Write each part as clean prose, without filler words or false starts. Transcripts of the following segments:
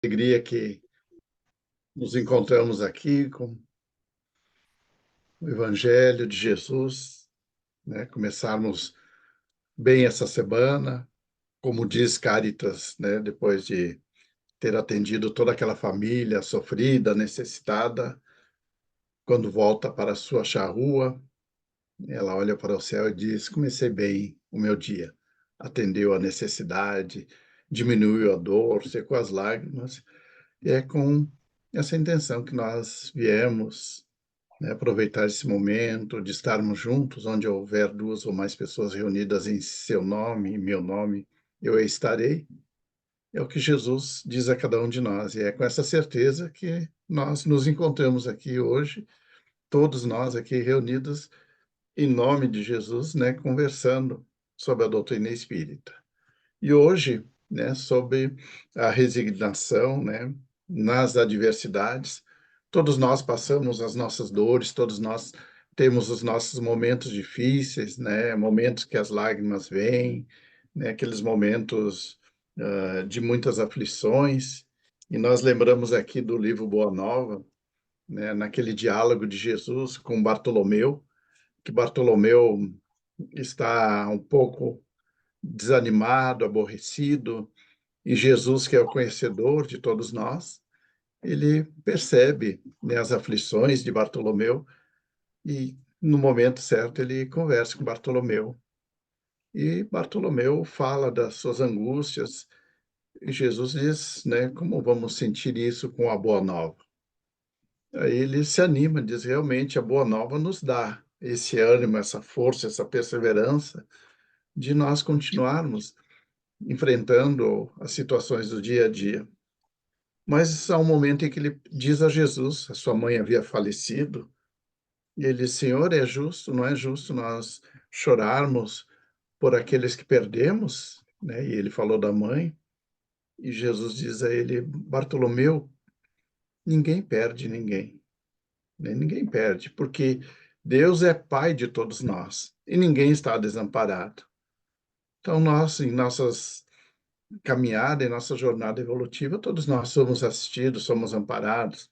Alegria que nos encontramos aqui com o Evangelho de Jesus, né? Começarmos bem essa semana, como diz Cáritas, né? Depois de ter atendido toda aquela família sofrida, necessitada, quando volta para a sua charrua, ela olha para o céu e diz: comecei bem o meu dia, atendeu a necessidade, diminuiu a dor, secou as lágrimas, e é com essa intenção que nós viemos, né, aproveitar esse momento de estarmos juntos, onde houver duas ou mais pessoas reunidas em seu nome, em meu nome, eu estarei. É o que Jesus diz a cada um de nós, e é com essa certeza que nós nos encontramos aqui hoje, todos nós aqui reunidos em nome de Jesus, né, conversando sobre a doutrina espírita. E hoje, né, sobre a resignação, né, nas adversidades. Todos nós passamos as nossas dores, todos nós temos os nossos momentos difíceis, né, momentos que as lágrimas vêm, né, aqueles momentos de muitas aflições. E nós lembramos aqui do livro Boa Nova, né, naquele diálogo de Jesus com Bartolomeu, que Bartolomeu está um pouco desanimado, aborrecido, e Jesus, que é o conhecedor de todos nós, ele percebe, né, as aflições de Bartolomeu e, no momento certo, ele conversa com Bartolomeu. E Bartolomeu fala das suas angústias, e Jesus diz, né, como vamos sentir isso com a Boa Nova? Aí ele se anima, diz, realmente a Boa Nova nos dá esse ânimo, essa força, essa perseverança de nós continuarmos enfrentando as situações do dia a dia. Mas há um momento em que ele diz a Jesus, a sua mãe havia falecido, e ele diz, Senhor, é justo, não é justo nós chorarmos por aqueles que perdemos? Né? E ele falou da mãe, e Jesus diz a ele, Bartolomeu, ninguém perde ninguém, né? Ninguém perde, porque Deus é Pai de todos nós, e ninguém está desamparado. Então, nós, em nossas caminhada, em nossa jornada evolutiva, todos nós somos assistidos, somos amparados.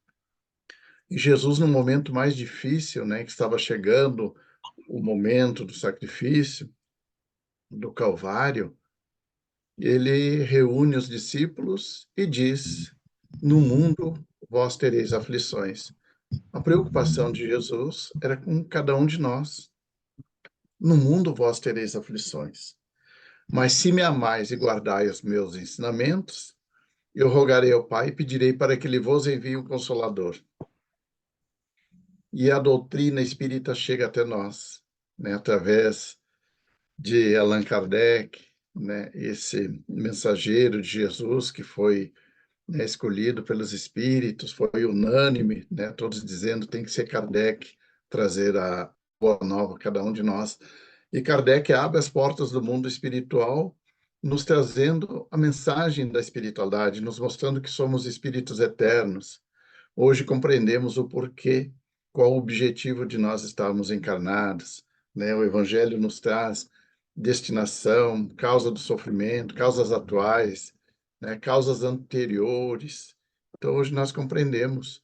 E Jesus, no momento mais difícil, né, que estava chegando o momento do sacrifício, do Calvário, ele reúne os discípulos e diz: no mundo vós tereis aflições. A preocupação de Jesus era com cada um de nós. No mundo vós tereis aflições. Mas se me amais e guardai os meus ensinamentos, eu rogarei ao Pai e pedirei para que ele vos envie um Consolador. E a doutrina espírita chega até nós, né, através de Allan Kardec, né, esse mensageiro de Jesus que foi, né, escolhido pelos espíritos, foi unânime, né, todos dizendo tem que ser Kardec trazer a boa nova a cada um de nós. E Kardec abre as portas do mundo espiritual, nos trazendo a mensagem da espiritualidade, nos mostrando que somos espíritos eternos. Hoje compreendemos o porquê, qual o objetivo de nós estarmos encarnados, né? O Evangelho nos traz destinação, causa do sofrimento, causas atuais, né? Causas anteriores. Então, hoje nós compreendemos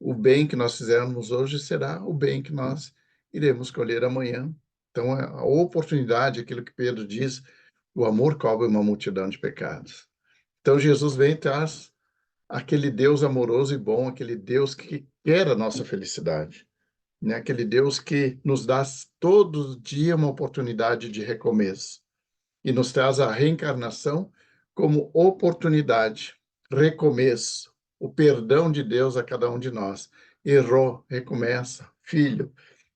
o bem que nós fizermos hoje será o bem que nós iremos colher amanhã. Então, a oportunidade, aquilo que Pedro diz, o amor cobre uma multidão de pecados. Então, Jesus vem e traz aquele Deus amoroso e bom, aquele Deus que quer a nossa felicidade, né? Aquele Deus que nos dá todo dia uma oportunidade de recomeço e nos traz a reencarnação como oportunidade, recomeço, o perdão de Deus a cada um de nós. Errou, recomeça, filho.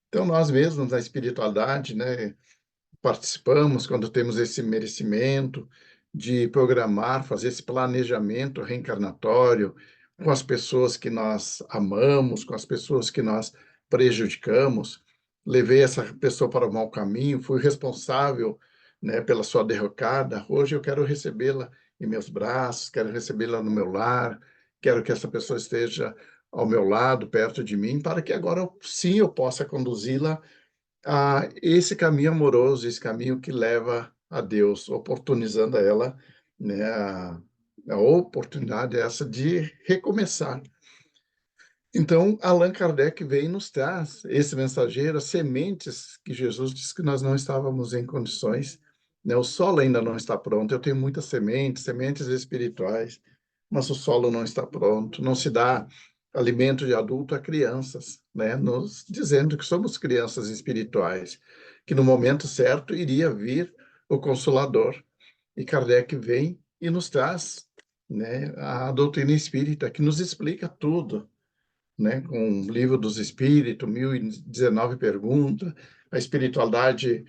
Então, nós mesmos, na espiritualidade, né, participamos quando temos esse merecimento de programar, fazer esse planejamento reencarnatório com as pessoas que nós amamos, com as pessoas que nós prejudicamos. Levei essa pessoa para o mau caminho, fui responsável, né, pela sua derrocada. Hoje eu quero recebê-la em meus braços, quero recebê-la no meu lar, quero que essa pessoa esteja ao meu lado, perto de mim, para que agora sim eu possa conduzi-la a esse caminho amoroso, esse caminho que leva a Deus, oportunizando a ela, né, A oportunidade é essa de recomeçar. Então, Allan Kardec vem e nos traz, esse mensageiro, as sementes que Jesus disse que nós não estávamos em condições, né? O solo ainda não está pronto. Eu tenho muitas sementes, sementes espirituais, mas o solo não está pronto. Não se dá alimento de adulto a crianças, né? Nos dizendo que somos crianças espirituais, que no momento certo iria vir o Consolador. E Kardec vem e nos traz, né, a doutrina espírita, que nos explica tudo, né, com o Livro dos Espíritos, 1019 perguntas, a espiritualidade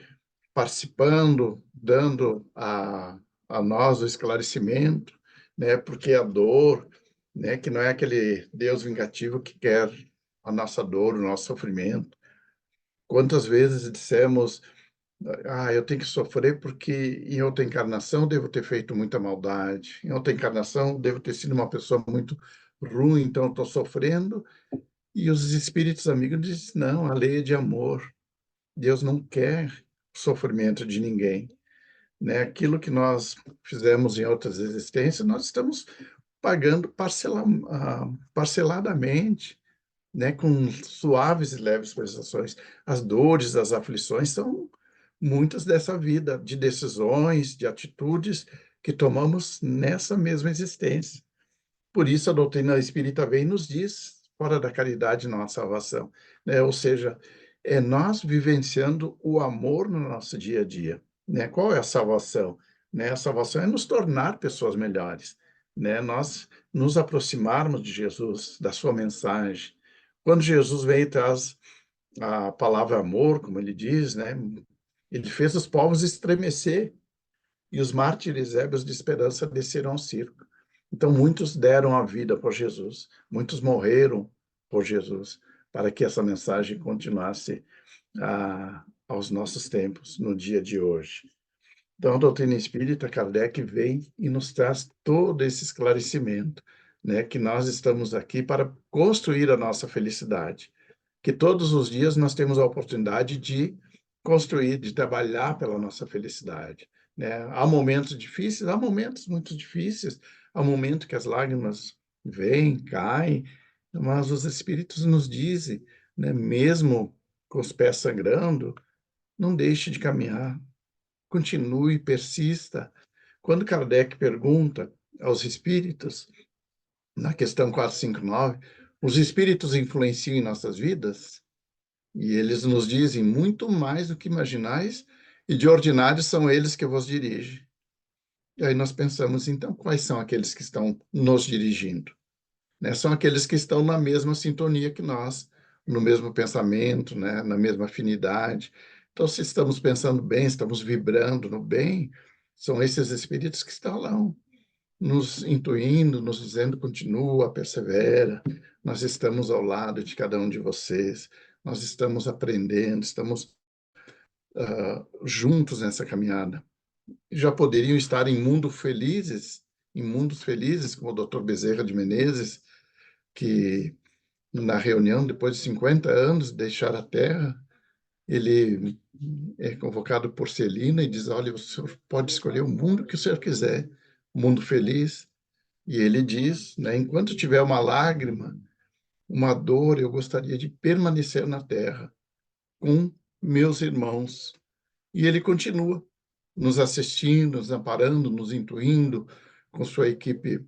participando, dando a nós o esclarecimento, né, porque a dor, né, que não é aquele Deus vingativo que quer a nossa dor, o nosso sofrimento. Quantas vezes dissemos, eu tenho que sofrer porque em outra encarnação devo ter feito muita maldade, em outra encarnação devo ter sido uma pessoa muito ruim, então estou sofrendo. E os espíritos amigos dizem, não, a lei é de amor. Deus não quer sofrimento de ninguém, né? Aquilo que nós fizemos em outras existências, nós estamos pagando parceladamente, né? Com suaves e leves prestações. As dores, as aflições são muitas dessa vida, de decisões, de atitudes que tomamos nessa mesma existência. Por isso, a doutrina espírita vem e nos diz, fora da caridade não há salvação, né? Ou seja, é nós vivenciando o amor no nosso dia a dia, né? Qual é a salvação? Né? A salvação é nos tornar pessoas melhores, né? Nós nos aproximarmos de Jesus, da sua mensagem. Quando Jesus vem e traz a palavra amor, como ele diz, né? Ele fez os povos estremecer e os mártires ébrios de esperança desceram ao circo. Então, muitos deram a vida por Jesus, muitos morreram por Jesus, para que essa mensagem continuasse aos nossos tempos, no dia de hoje. Então, a doutrina espírita, Kardec vem e nos traz todo esse esclarecimento, né, que nós estamos aqui para construir a nossa felicidade, que todos os dias nós temos a oportunidade de construir, de trabalhar pela nossa felicidade, né? Há momentos difíceis, há momentos muito difíceis, há momentos que as lágrimas vêm, caem, mas os espíritos nos dizem, né, mesmo com os pés sangrando, não deixe de caminhar, continue, persista. Quando Kardec pergunta aos espíritos, na questão 459, os espíritos influenciam em nossas vidas? E eles nos dizem muito mais do que imaginais, e de ordinário são eles que vos dirigem. E aí nós pensamos, então, quais são aqueles que estão nos dirigindo? Né? São aqueles que estão na mesma sintonia que nós, no mesmo pensamento, né? Na mesma afinidade. Então, se estamos pensando bem, estamos vibrando no bem, são esses espíritos que estão lá, nos intuindo, nos dizendo, continua, persevera, nós estamos ao lado de cada um de vocês, nós estamos aprendendo, estamos juntos nessa caminhada. Já poderiam estar em mundos felizes, como o Dr. Bezerra de Menezes, que na reunião, depois de 50 anos de deixar a Terra, ele é convocado por Celina e diz, olha, o senhor pode escolher o mundo que o senhor quiser, um mundo feliz. E ele diz, né, enquanto tiver uma lágrima, uma dor, eu gostaria de permanecer na Terra com meus irmãos. E ele continua nos assistindo, nos amparando, nos intuindo com sua equipe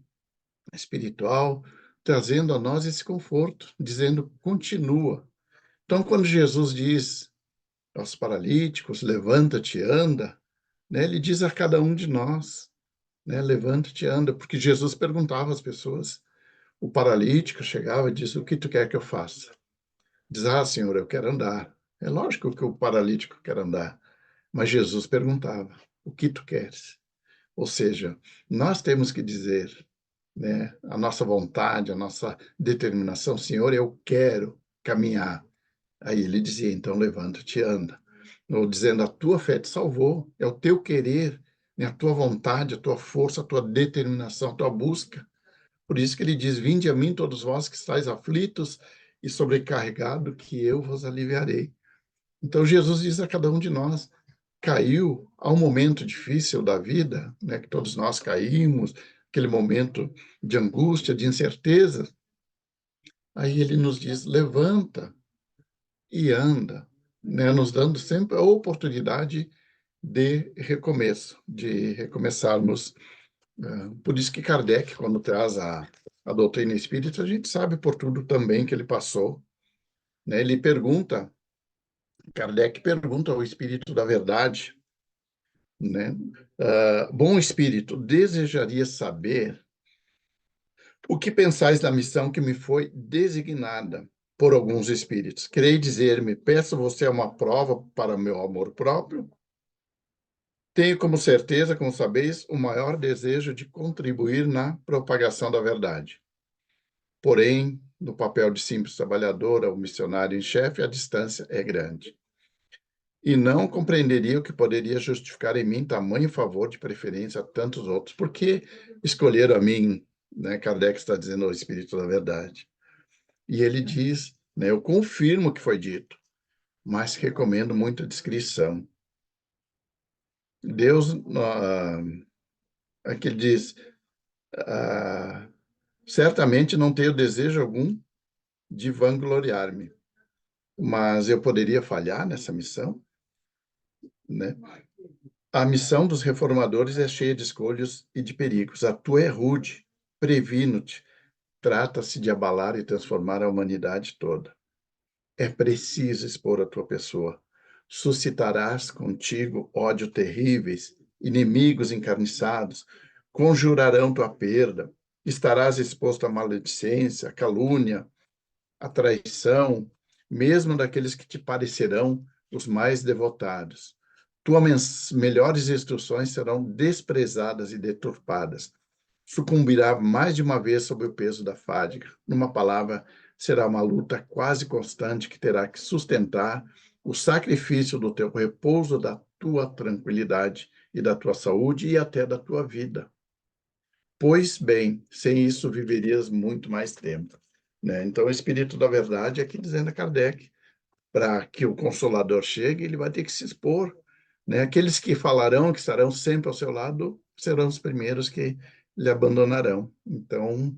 espiritual, trazendo a nós esse conforto, dizendo, continua. Então, quando Jesus diz aos paralíticos, levanta-te, anda, né, ele diz a cada um de nós, né, levanta-te, anda, porque Jesus perguntava às pessoas, o paralítico chegava e disse, o que tu quer que eu faça? Diz, Senhor, eu quero andar. É lógico que o paralítico quer andar, mas Jesus perguntava, o que tu queres? Ou seja, nós temos que dizer, né, a nossa vontade, a nossa determinação, Senhor, eu quero caminhar. Aí ele dizia, então levanta-te e anda. Ou dizendo, a tua fé te salvou, é o teu querer, né, a tua vontade, a tua força, a tua determinação, a tua busca. Por isso que ele diz, vinde a mim todos vós que estáis aflitos e sobrecarregados, que eu vos aliviarei. Então Jesus diz a cada um de nós, caiu a um momento difícil da vida, né, que todos nós caímos, aquele momento de angústia, de incerteza, aí ele nos diz, levanta e anda, né? Nos dando sempre a oportunidade de recomeço, de recomeçarmos. Por isso que Kardec, quando traz a doutrina espírita, a gente sabe por tudo também que ele passou, né? Ele pergunta, Kardec pergunta ao Espírito da Verdade, né? Bom Espírito, desejaria saber o que pensais da missão que me foi designada por alguns espíritos. Querei dizer-me, peço você uma prova para meu amor próprio? Tenho como certeza, como sabeis, o maior desejo de contribuir na propagação da verdade. Porém, no papel de simples trabalhador ou missionário em chefe, a distância é grande. E não compreenderia o que poderia justificar em mim tamanho favor de preferência a tantos outros. Por que escolheram a mim? Né? Kardec está dizendo ao Espírito da Verdade. E ele diz, né, eu confirmo o que foi dito, mas recomendo muita discrição. Deus, aqui ele diz, certamente não tenho desejo algum de vangloriar-me, mas eu poderia falhar nessa missão, né? A missão dos reformadores é cheia de escolhas e de perigos. A tua é rude, previno-te. Trata-se de abalar e transformar a humanidade toda. É preciso expor a tua pessoa. Suscitarás contigo ódio terríveis, inimigos encarniçados, conjurarão tua perda, estarás exposto à maledicência, à calúnia, à traição, mesmo daqueles que te parecerão os mais devotados. Tuas melhores instruções serão desprezadas e deturpadas. Sucumbirá mais de uma vez sob o peso da fadiga. Numa palavra, será uma luta quase constante que terá que sustentar o sacrifício do teu repouso, da tua tranquilidade e da tua saúde e até da tua vida. Pois bem, sem isso viverias muito mais tempo. Né? Então, o Espírito da Verdade, aqui dizendo a Kardec, para que o Consolador chegue, ele vai ter que se expor. Né? Aqueles que falarão, que estarão sempre ao seu lado, serão os primeiros que lhe abandonarão. Então,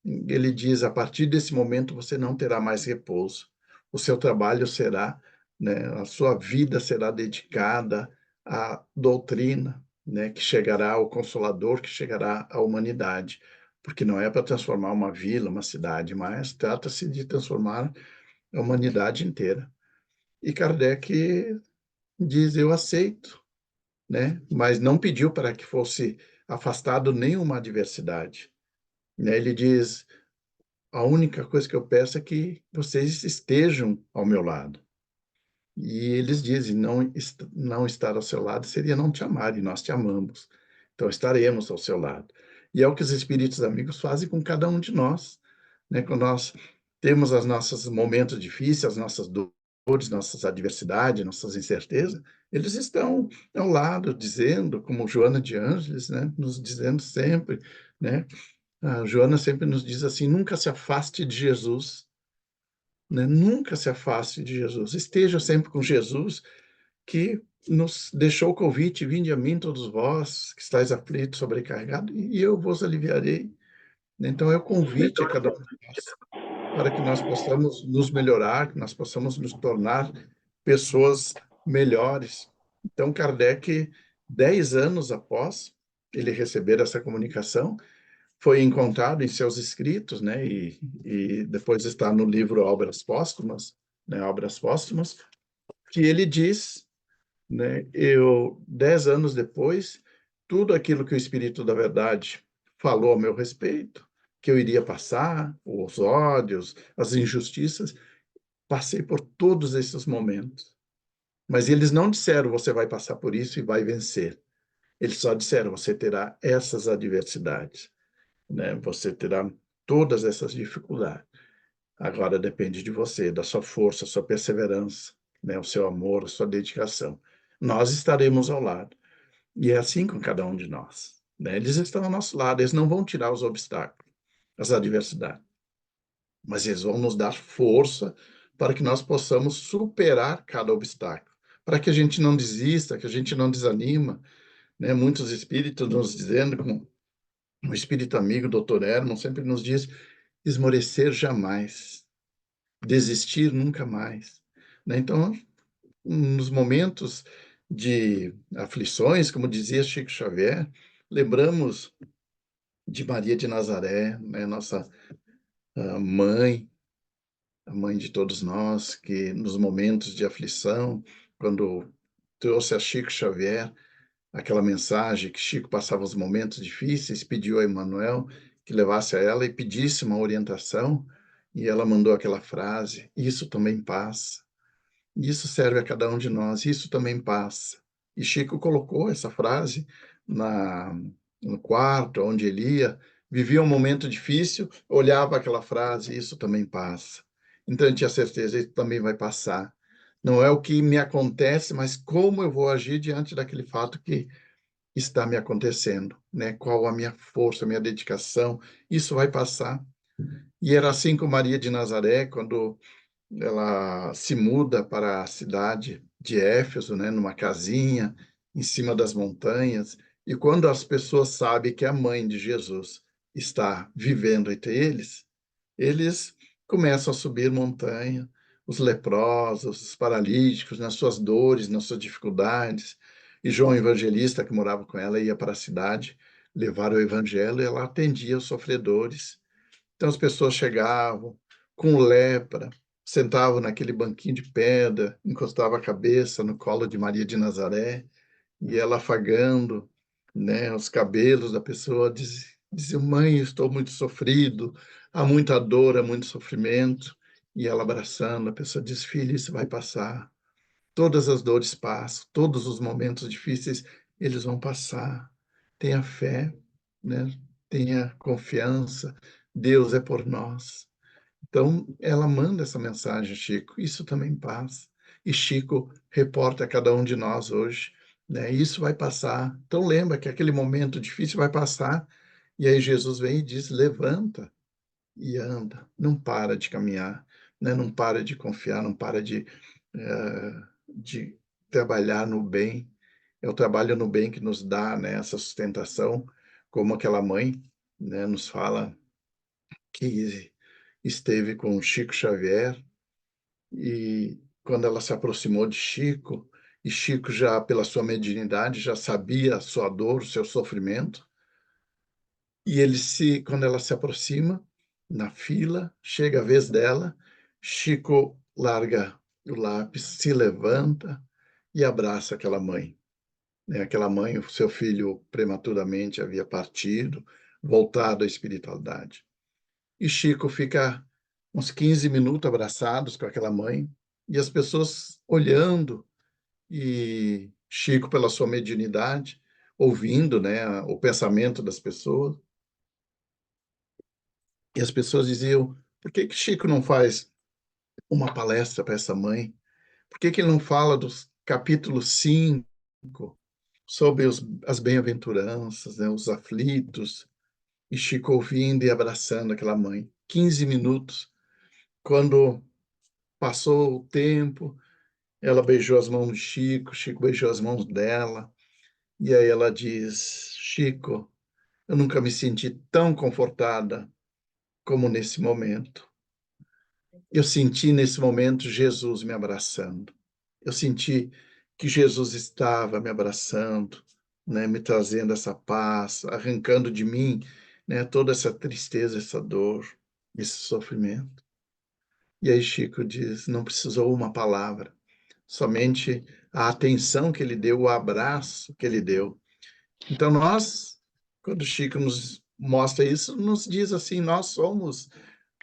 ele diz: a partir desse momento você não terá mais repouso. O seu trabalho será, né, a sua vida será dedicada à doutrina, né, que chegará ao Consolador, que chegará à humanidade. Porque não é para transformar uma vila, uma cidade, mas trata-se de transformar a humanidade inteira. E Kardec diz: eu aceito, né? Mas não pediu para que fosse afastado nenhuma adversidade. Né? Ele diz: a única coisa que eu peço é que vocês estejam ao meu lado. E eles dizem: não estar ao seu lado seria não te amar, e nós te amamos. Então estaremos ao seu lado. E é o que os espíritos amigos fazem com cada um de nós, né? Quando nós temos os nossos momentos difíceis, as nossas dores, nossas adversidades, nossas incertezas, eles estão ao lado, dizendo, como Joana de Ângeles, né? Nos dizendo sempre, né? A Joana sempre nos diz assim: nunca se afaste de Jesus, né? Nunca se afaste de Jesus. Esteja sempre com Jesus, que nos deixou o convite: vinde a mim todos vós que estáis aflitos, sobrecarregados, e eu vos aliviarei. Então é o convite a cada um de nós, para que nós possamos nos melhorar, que nós possamos nos tornar pessoas melhores. Então, Kardec, 10 anos após ele receber essa comunicação, foi encontrado em seus escritos, né, e depois está no livro Obras Póstumas, né, Obras Póstumas, que ele diz, né, 10 anos depois, tudo aquilo que o Espírito da Verdade falou a meu respeito, que eu iria passar, os ódios, as injustiças, passei por todos esses momentos. Mas eles não disseram: você vai passar por isso e vai vencer. Eles só disseram: você terá essas adversidades, né? Você terá todas essas dificuldades. Agora depende de você, da sua força, sua perseverança, né? O seu amor, a sua dedicação. Nós estaremos ao lado. E é assim com cada um de nós, né? Eles estão ao nosso lado, eles não vão tirar os obstáculos, as adversidades, mas eles vão nos dar força para que nós possamos superar cada obstáculo, para que a gente não desista, que a gente não desanima, né? Muitos espíritos nos dizendo O espírito amigo, Dr. Herman, sempre nos diz: esmorecer jamais, desistir nunca mais. Né? Então, nos momentos de aflições, como dizia Chico Xavier, lembramos de Maria de Nazaré, né? Nossa mãe, a mãe de todos nós, que nos momentos de aflição, quando trouxe a Chico Xavier aquela mensagem que Chico passava os momentos difíceis, pediu a Emmanuel que levasse a ela e pedisse uma orientação, e ela mandou aquela frase: isso também passa. Isso serve a cada um de nós, isso também passa. E Chico colocou essa frase na, no quarto onde ele ia, vivia um momento difícil, olhava aquela frase: isso também passa. Então eu tinha certeza, isso também vai passar. Não é o que me acontece, mas como eu vou agir diante daquele fato que está me acontecendo, né? Qual a minha força, a minha dedicação, isso vai passar. E era assim com Maria de Nazaré, quando ela se muda para a cidade de Éfeso, né, numa casinha em cima das montanhas, e quando as pessoas sabem que a mãe de Jesus está vivendo entre eles começam a subir montanha, os leprosos, os paralíticos, nas suas dores, nas suas dificuldades. E João Evangelista, que morava com ela, ia para a cidade levar o evangelho e ela atendia os sofredores. Então as pessoas chegavam com lepra, sentavam naquele banquinho de pedra, encostavam a cabeça no colo de Maria de Nazaré, e ela afagando, né, os cabelos da pessoa, dizia: mãe, estou muito sofrido, há muita dor, há muito sofrimento. E ela abraçando, a pessoa diz: filho, isso vai passar. Todas as dores passam, todos os momentos difíceis, eles vão passar. Tenha fé, né? Tenha confiança, Deus é por nós. Então, ela manda essa mensagem, Chico, isso também passa. E Chico reporta a cada um de nós hoje, né? Isso vai passar. Então, lembra que aquele momento difícil vai passar. E aí Jesus vem e diz: levanta e anda, não para de caminhar, né? Não para de confiar, não para de trabalhar no bem. É o trabalho no bem que nos dá, né, essa sustentação, como aquela mãe, né, nos fala que esteve com Chico Xavier, e quando ela se aproximou de Chico, e Chico já pela sua mediunidade já sabia a sua dor, o seu sofrimento, e quando ela se aproxima na fila, chega a vez dela, Chico larga o lápis, se levanta e abraça aquela mãe. Né? Aquela mãe, o seu filho prematuramente havia partido, voltado à espiritualidade. E Chico fica uns 15 minutos abraçados com aquela mãe, e as pessoas olhando, e Chico, pela sua mediunidade, ouvindo, né, o pensamento das pessoas, e as pessoas diziam: por que que Chico não faz uma palestra para essa mãe? Por que que ele não fala dos capítulos 5 sobre as bem-aventuranças, né, os aflitos? E Chico ouvindo e abraçando aquela mãe. 15 minutos. Quando passou o tempo, ela beijou as mãos de Chico, Chico beijou as mãos dela, e aí ela diz: Chico, eu nunca me senti tão confortada como nesse momento. Eu senti nesse momento Jesus me abraçando. Eu senti que Jesus estava me abraçando, né, me trazendo essa paz, arrancando de mim, né, toda essa tristeza, essa dor, esse sofrimento. E aí Chico diz: não precisou uma palavra, somente a atenção que ele deu, o abraço que ele deu. Então nós, quando Chico nos mostra isso, nos diz assim: nós somos,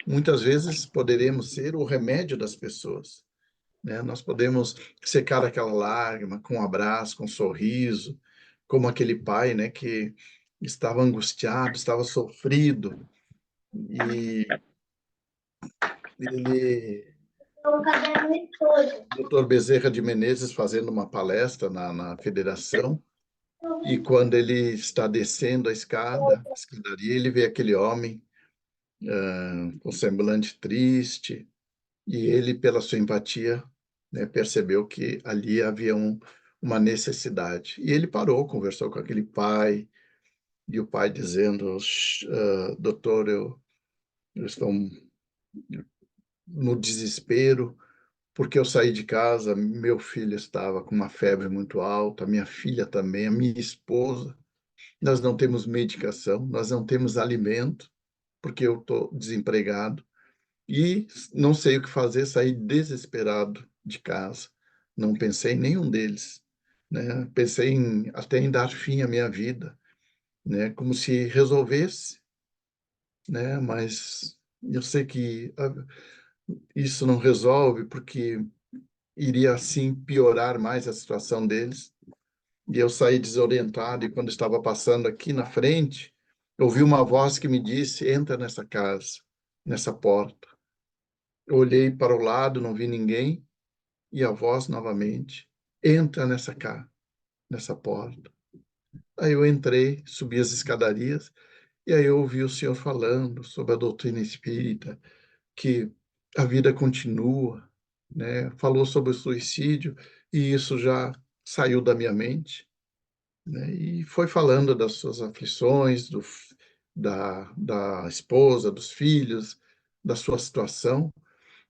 muitas vezes poderemos ser o remédio das pessoas, né? Nós podemos secar aquela lágrima com um abraço, com um sorriso, como aquele pai, né, que estava angustiado, estava sofrido, e ele, Dr. Bezerra de Menezes, fazendo uma palestra na federação, e quando ele está descendo a escadaria, ele vê aquele homem com semblante triste, e ele, pela sua empatia, né, percebeu que ali havia uma necessidade. E ele parou, conversou com aquele pai, e o pai dizendo, doutor, eu estou no desespero, porque eu saí de casa, meu filho estava com uma febre muito alta, minha filha também, a minha esposa, nós não temos medicação, nós não temos alimento, porque eu estou desempregado, e não sei o que fazer, saí desesperado de casa. Não pensei em nenhum deles, né? Pensei até em dar fim à minha vida, né? Como se resolvesse, né? Mas eu sei que isso não resolve, porque iria assim piorar mais a situação deles. E eu saí desorientado, e quando estava passando aqui na frente, ouvi uma voz que me disse: entra nessa casa, nessa porta. Eu olhei para o lado, não vi ninguém, e a voz novamente: entra nessa porta. Aí eu entrei, subi as escadarias, e aí eu ouvi o senhor falando sobre a doutrina espírita, que a vida continua, né? Falou sobre o suicídio, e isso já saiu da minha mente, né? E foi falando das suas aflições, da esposa, dos filhos, da sua situação.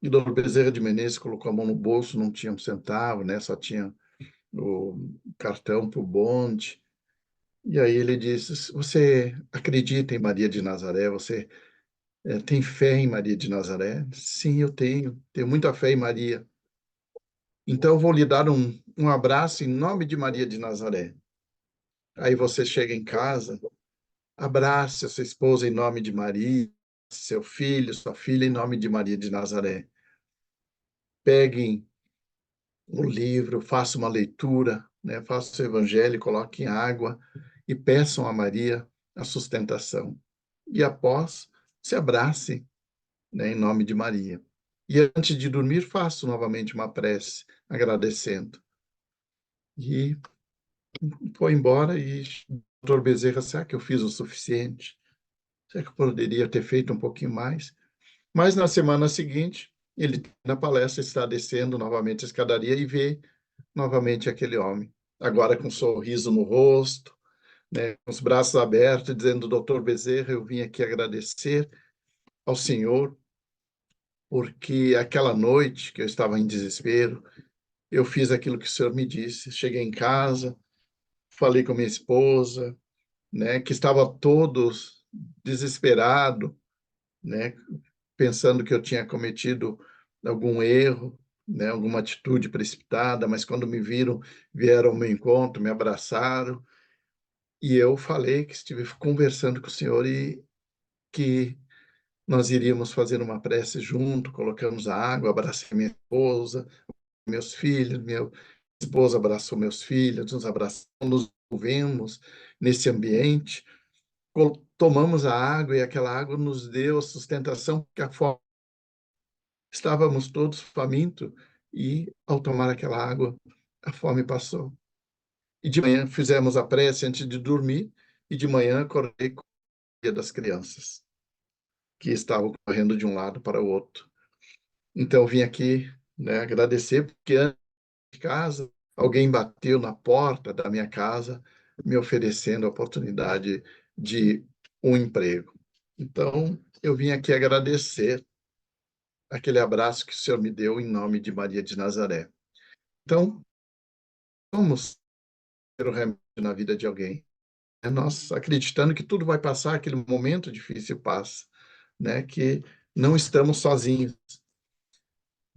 E o doutor Bezerra de Menezes colocou a mão no bolso, não tinha um centavo, né? Só tinha o cartão para o bonde. E aí ele disse: você acredita em Maria de Nazaré? Você tem fé em Maria de Nazaré? Sim, eu tenho muita fé em Maria. Então eu vou lhe dar um abraço em nome de Maria de Nazaré. Aí você chega em casa, abrace a sua esposa em nome de Maria, seu filho, sua filha em nome de Maria de Nazaré. Peguem o livro, faça uma leitura, né? Faça o evangelho, coloquem água e peçam a Maria a sustentação. E após, se abracem, né, em nome de Maria. E antes de dormir, faço novamente uma prece, agradecendo. E foi embora, e o doutor Bezerra: será que eu fiz o suficiente? Será que eu poderia ter feito um pouquinho mais? Mas na semana seguinte, ele, na palestra, está descendo novamente a escadaria e vê novamente aquele homem, agora com um sorriso no rosto, né, com os braços abertos, dizendo: doutor Bezerra, eu vim aqui agradecer ao senhor, porque aquela noite que eu estava em desespero, eu fiz aquilo que o senhor me disse. Cheguei em casa, falei com minha esposa, né, que estava todos desesperado, né, pensando que eu tinha cometido algum erro, né, alguma atitude precipitada, mas quando me viram, vieram ao meu encontro, me abraçaram, e eu falei que estive conversando com o senhor e que nós iríamos fazer uma prece junto, colocamos a água, abracei minha esposa, meus filhos, minha esposa abraçou meus filhos, nos abraçamos, nos envolvemos nesse ambiente, tomamos a água, e aquela água nos deu a sustentação que a fome. Estávamos todos famintos, e ao tomar aquela água, a fome passou. E de manhã fizemos a prece antes de dormir, e de manhã acordei com a das crianças, que estavam correndo de um lado para o outro. Então, vim aqui, né, agradecer, porque antes de casa, alguém bateu na porta da minha casa, me oferecendo a oportunidade de um emprego. Então, eu vim aqui agradecer aquele abraço que o Senhor me deu em nome de Maria de Nazaré. Então, vamos ter o remédio na vida de alguém. É nós acreditando que tudo vai passar, aquele momento difícil passa, né? Que não estamos sozinhos.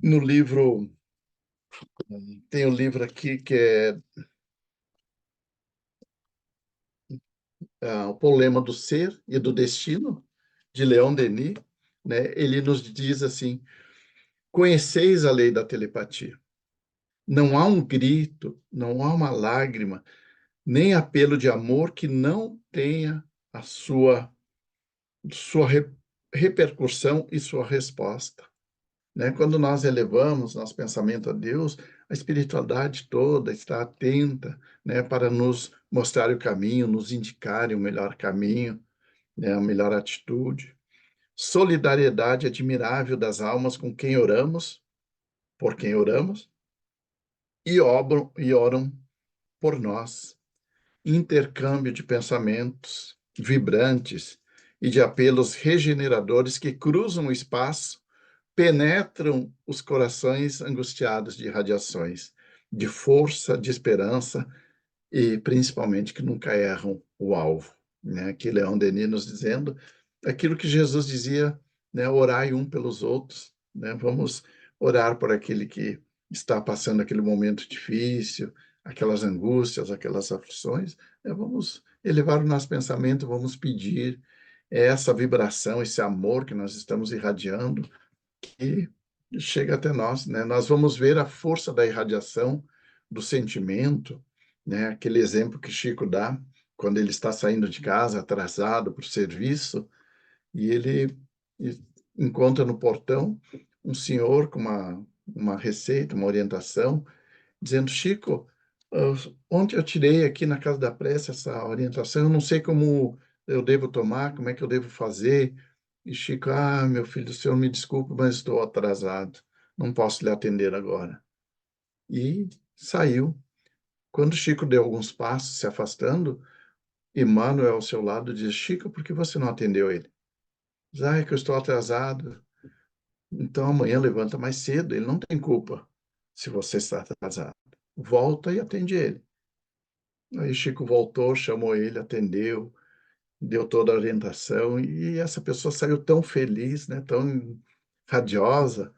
No livro, tem um livro aqui que é O Problema do Ser e do Destino, de Leon Denis, né? Ele nos diz assim: conheceis a lei da telepatia. Não há um grito, não há uma lágrima, nem apelo de amor que não tenha a sua repercussão e sua resposta, né? Quando nós elevamos nosso pensamento a Deus, a espiritualidade toda está atenta, né, para nos mostrar o caminho, nos indicar o melhor caminho, né, a melhor atitude. Solidariedade admirável das almas com quem oramos, por quem oramos, e oram por nós. Intercâmbio de pensamentos, vibrantes e de apelos regeneradores que cruzam o espaço, penetram os corações angustiados de radiações, de força, de esperança e principalmente que nunca erram o alvo, né? Aqui Leon Denis nos dizendo aquilo que Jesus dizia, né? Orai um pelos outros, né? Vamos orar por aquele que está passando aquele momento difícil, aquelas angústias, aquelas aflições, né? Vamos elevar o nosso pensamento, vamos pedir essa vibração, esse amor que nós estamos irradiando, que chega até nós, né? Nós vamos ver a força da irradiação, do sentimento, né? Aquele exemplo que Chico dá quando ele está saindo de casa atrasado para o serviço e ele encontra no portão um senhor com uma receita, uma orientação, dizendo: Chico, ontem eu tirei aqui na Casa da Prece essa orientação, eu não sei como eu devo tomar, como é que eu devo fazer. E Chico: meu filho, o senhor me desculpe, mas estou atrasado, não posso lhe atender agora. E saiu. Quando Chico deu alguns passos, se afastando, Emmanuel ao seu lado diz: Chico, por que você não atendeu ele? Diz: é que eu estou atrasado. Então amanhã levanta mais cedo, ele não tem culpa se você está atrasado. Volta e atende ele. Aí Chico voltou, chamou ele, atendeu, deu toda a orientação e essa pessoa saiu tão feliz, né, tão radiosa.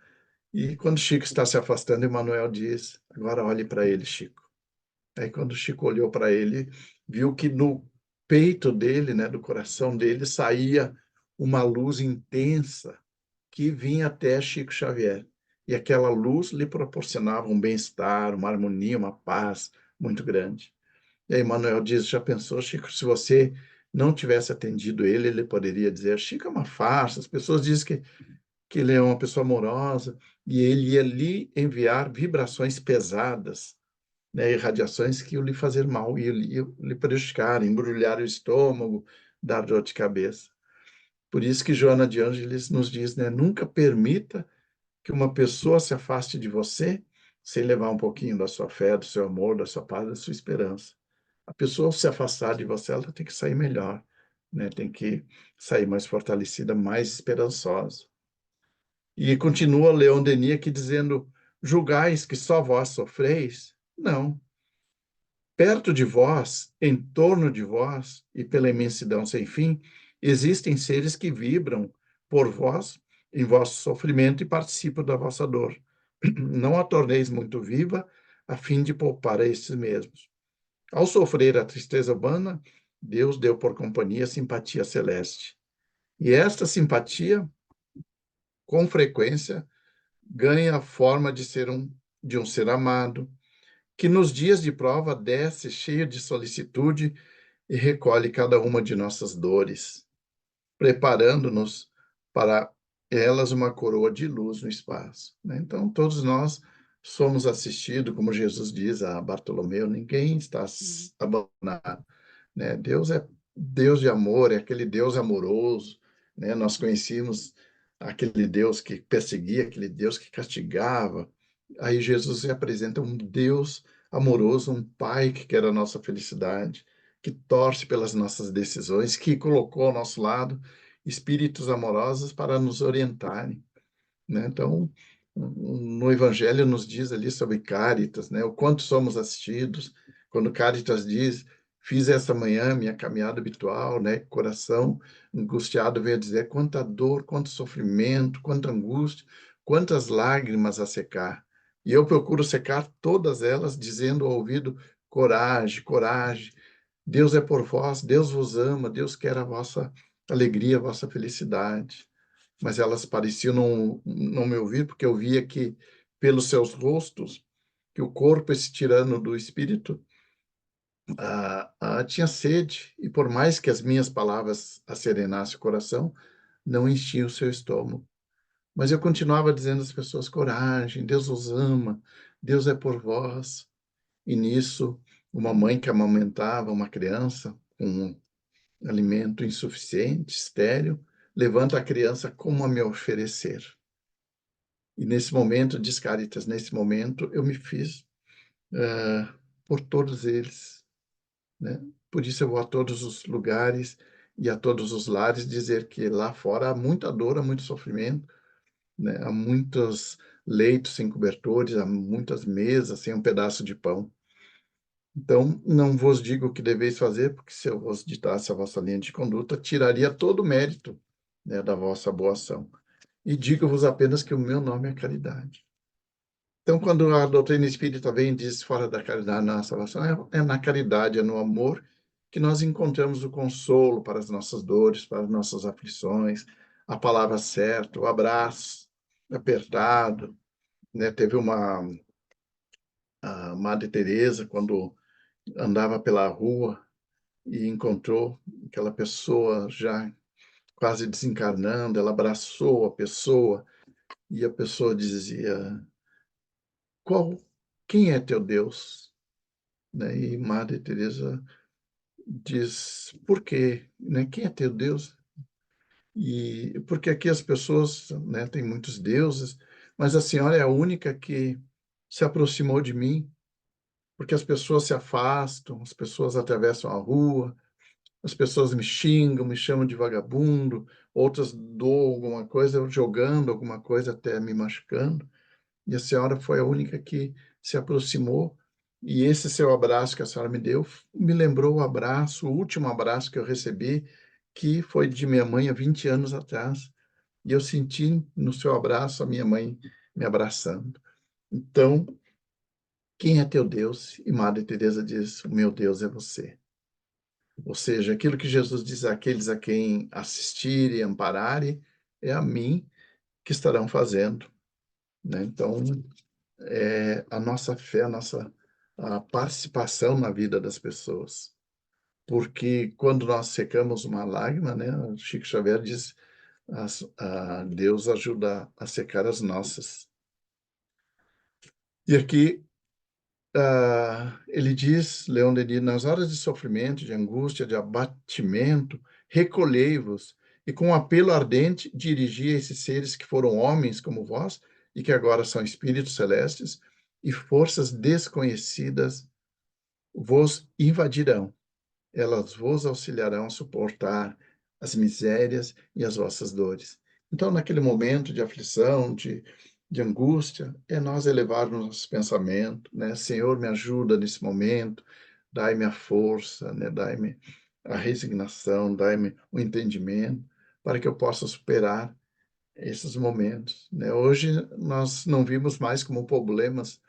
E quando Chico está se afastando, Emmanuel diz: agora olhe para ele, Chico. Aí quando Chico olhou para ele, viu que no peito dele, né, do coração dele, saía uma luz intensa que vinha até Chico Xavier. E aquela luz lhe proporcionava um bem-estar, uma harmonia, uma paz muito grande. E aí Manuel diz: já pensou, Chico, se você não tivesse atendido ele, ele poderia dizer: Chico é uma farsa, as pessoas dizem que ele é uma pessoa amorosa, e ele ia lhe enviar vibrações pesadas, né, e radiações que iam lhe fazer mal, iam lhe prejudicar, embrulhar o estômago, dar dor de cabeça. Por isso que Joana de Ângeles nos diz, né, nunca permita que uma pessoa se afaste de você sem levar um pouquinho da sua fé, do seu amor, da sua paz, da sua esperança. A pessoa, ao se afastar de você, ela tem que sair melhor, né? Tem que sair mais fortalecida, mais esperançosa. E continua Leon Denis aqui dizendo: julgais que só vós sofreis? Não. Perto de vós, em torno de vós e pela imensidão sem fim, existem seres que vibram por vós em vosso sofrimento e participam da vossa dor. Não a torneis muito viva, a fim de poupar a estes mesmos. Ao sofrer a tristeza humana, Deus deu por companhia a simpatia celeste. E esta simpatia, com frequência, ganha a forma de um ser amado, que nos dias de prova desce cheio de solicitude e recolhe cada uma de nossas dores, preparando-nos para elas uma coroa de luz no espaço, né? Então, todos nós somos assistidos, como Jesus diz a Bartolomeu: ninguém está abandonado, né? Deus é Deus de amor, é aquele Deus amoroso, né? Nós conhecíamos aquele Deus que perseguia, aquele Deus que castigava. Aí Jesus representa um Deus amoroso, um Pai que quer a nossa felicidade, que torce pelas nossas decisões, que colocou ao nosso lado espíritos amorosos para nos orientarem, né? Então, no Evangelho nos diz ali sobre Cáritas, né? O quanto somos assistidos. Quando Cáritas diz: fiz essa manhã minha caminhada habitual, né? Coração angustiado veio dizer quanta dor, quanto sofrimento, quanta angústia, quantas lágrimas a secar. E eu procuro secar todas elas, dizendo ao ouvido: coragem, coragem. Deus é por vós, Deus vos ama, Deus quer a vossa alegria, a vossa felicidade. Mas elas pareciam não me ouvir, porque eu via que, pelos seus rostos, que o corpo, esse tirano do espírito, tinha sede, e por mais que as minhas palavras acerenassem o coração, não enchiam o seu estômago. Mas eu continuava dizendo às pessoas: coragem, Deus os ama, Deus é por vós. E nisso, uma mãe que amamentava uma criança com um alimento insuficiente, estéril, levanta a criança como a me oferecer. E nesse momento, diz Cáritas, nesse momento eu me fiz por todos eles, né? Por isso eu vou a todos os lugares e a todos os lares dizer que lá fora há muita dor, há muito sofrimento, né? Há muitos leitos sem cobertores, há muitas mesas sem um pedaço de pão. Então, não vos digo o que deveis fazer, porque se eu vos ditasse a vossa linha de conduta, tiraria todo o mérito, né, da vossa boa ação. E digo-vos apenas que o meu nome é caridade. Então, quando a doutrina espírita vem e diz fora da caridade na salvação, é na caridade, é no amor que nós encontramos o consolo para as nossas dores, para as nossas aflições, a palavra certa, o abraço apertado, né? Teve a Madre Teresa, quando andava pela rua e encontrou aquela pessoa já quase desencarnando, ela abraçou a pessoa e a pessoa dizia: "Qual, quem é teu Deus?", né? E Madre Teresa diz: "Por quê, né? Quem é teu Deus?". E porque aqui as pessoas, né, têm muitos deuses, mas a senhora é a única que se aproximou de mim, porque as pessoas se afastam, as pessoas atravessam a rua, as pessoas me xingam, me chamam de vagabundo, outras dou alguma coisa, jogando alguma coisa até me machucando. E a senhora foi a única que se aproximou. E esse seu abraço que a senhora me deu me lembrou o abraço, o último abraço que eu recebi, que foi de minha mãe há 20 anos atrás. E eu senti no seu abraço a minha mãe me abraçando. Então, quem é teu Deus? E Madre Teresa diz: o meu Deus é você. Ou seja, aquilo que Jesus diz àqueles a quem assistirem e ampararem, é a mim que estarão fazendo, né? Então, é a nossa fé, a participação na vida das pessoas. Porque quando nós secamos uma lágrima, né, o Chico Xavier diz, Deus ajuda a secar as nossas. E aqui ele diz, Leon Denis, nas horas de sofrimento, de angústia, de abatimento, recolhei-vos e com um apelo ardente dirigi a esses seres que foram homens como vós e que agora são espíritos celestes e forças desconhecidas vos invadirão. Elas vos auxiliarão a suportar as misérias e as vossas dores. Então, naquele momento de aflição, de angústia, é nós elevarmos nosso pensamento, né? Senhor, me ajuda nesse momento, dai-me a força, né? Dai-me a resignação, dai-me o entendimento, para que eu possa superar esses momentos, né? Hoje nós não vimos mais como problemas,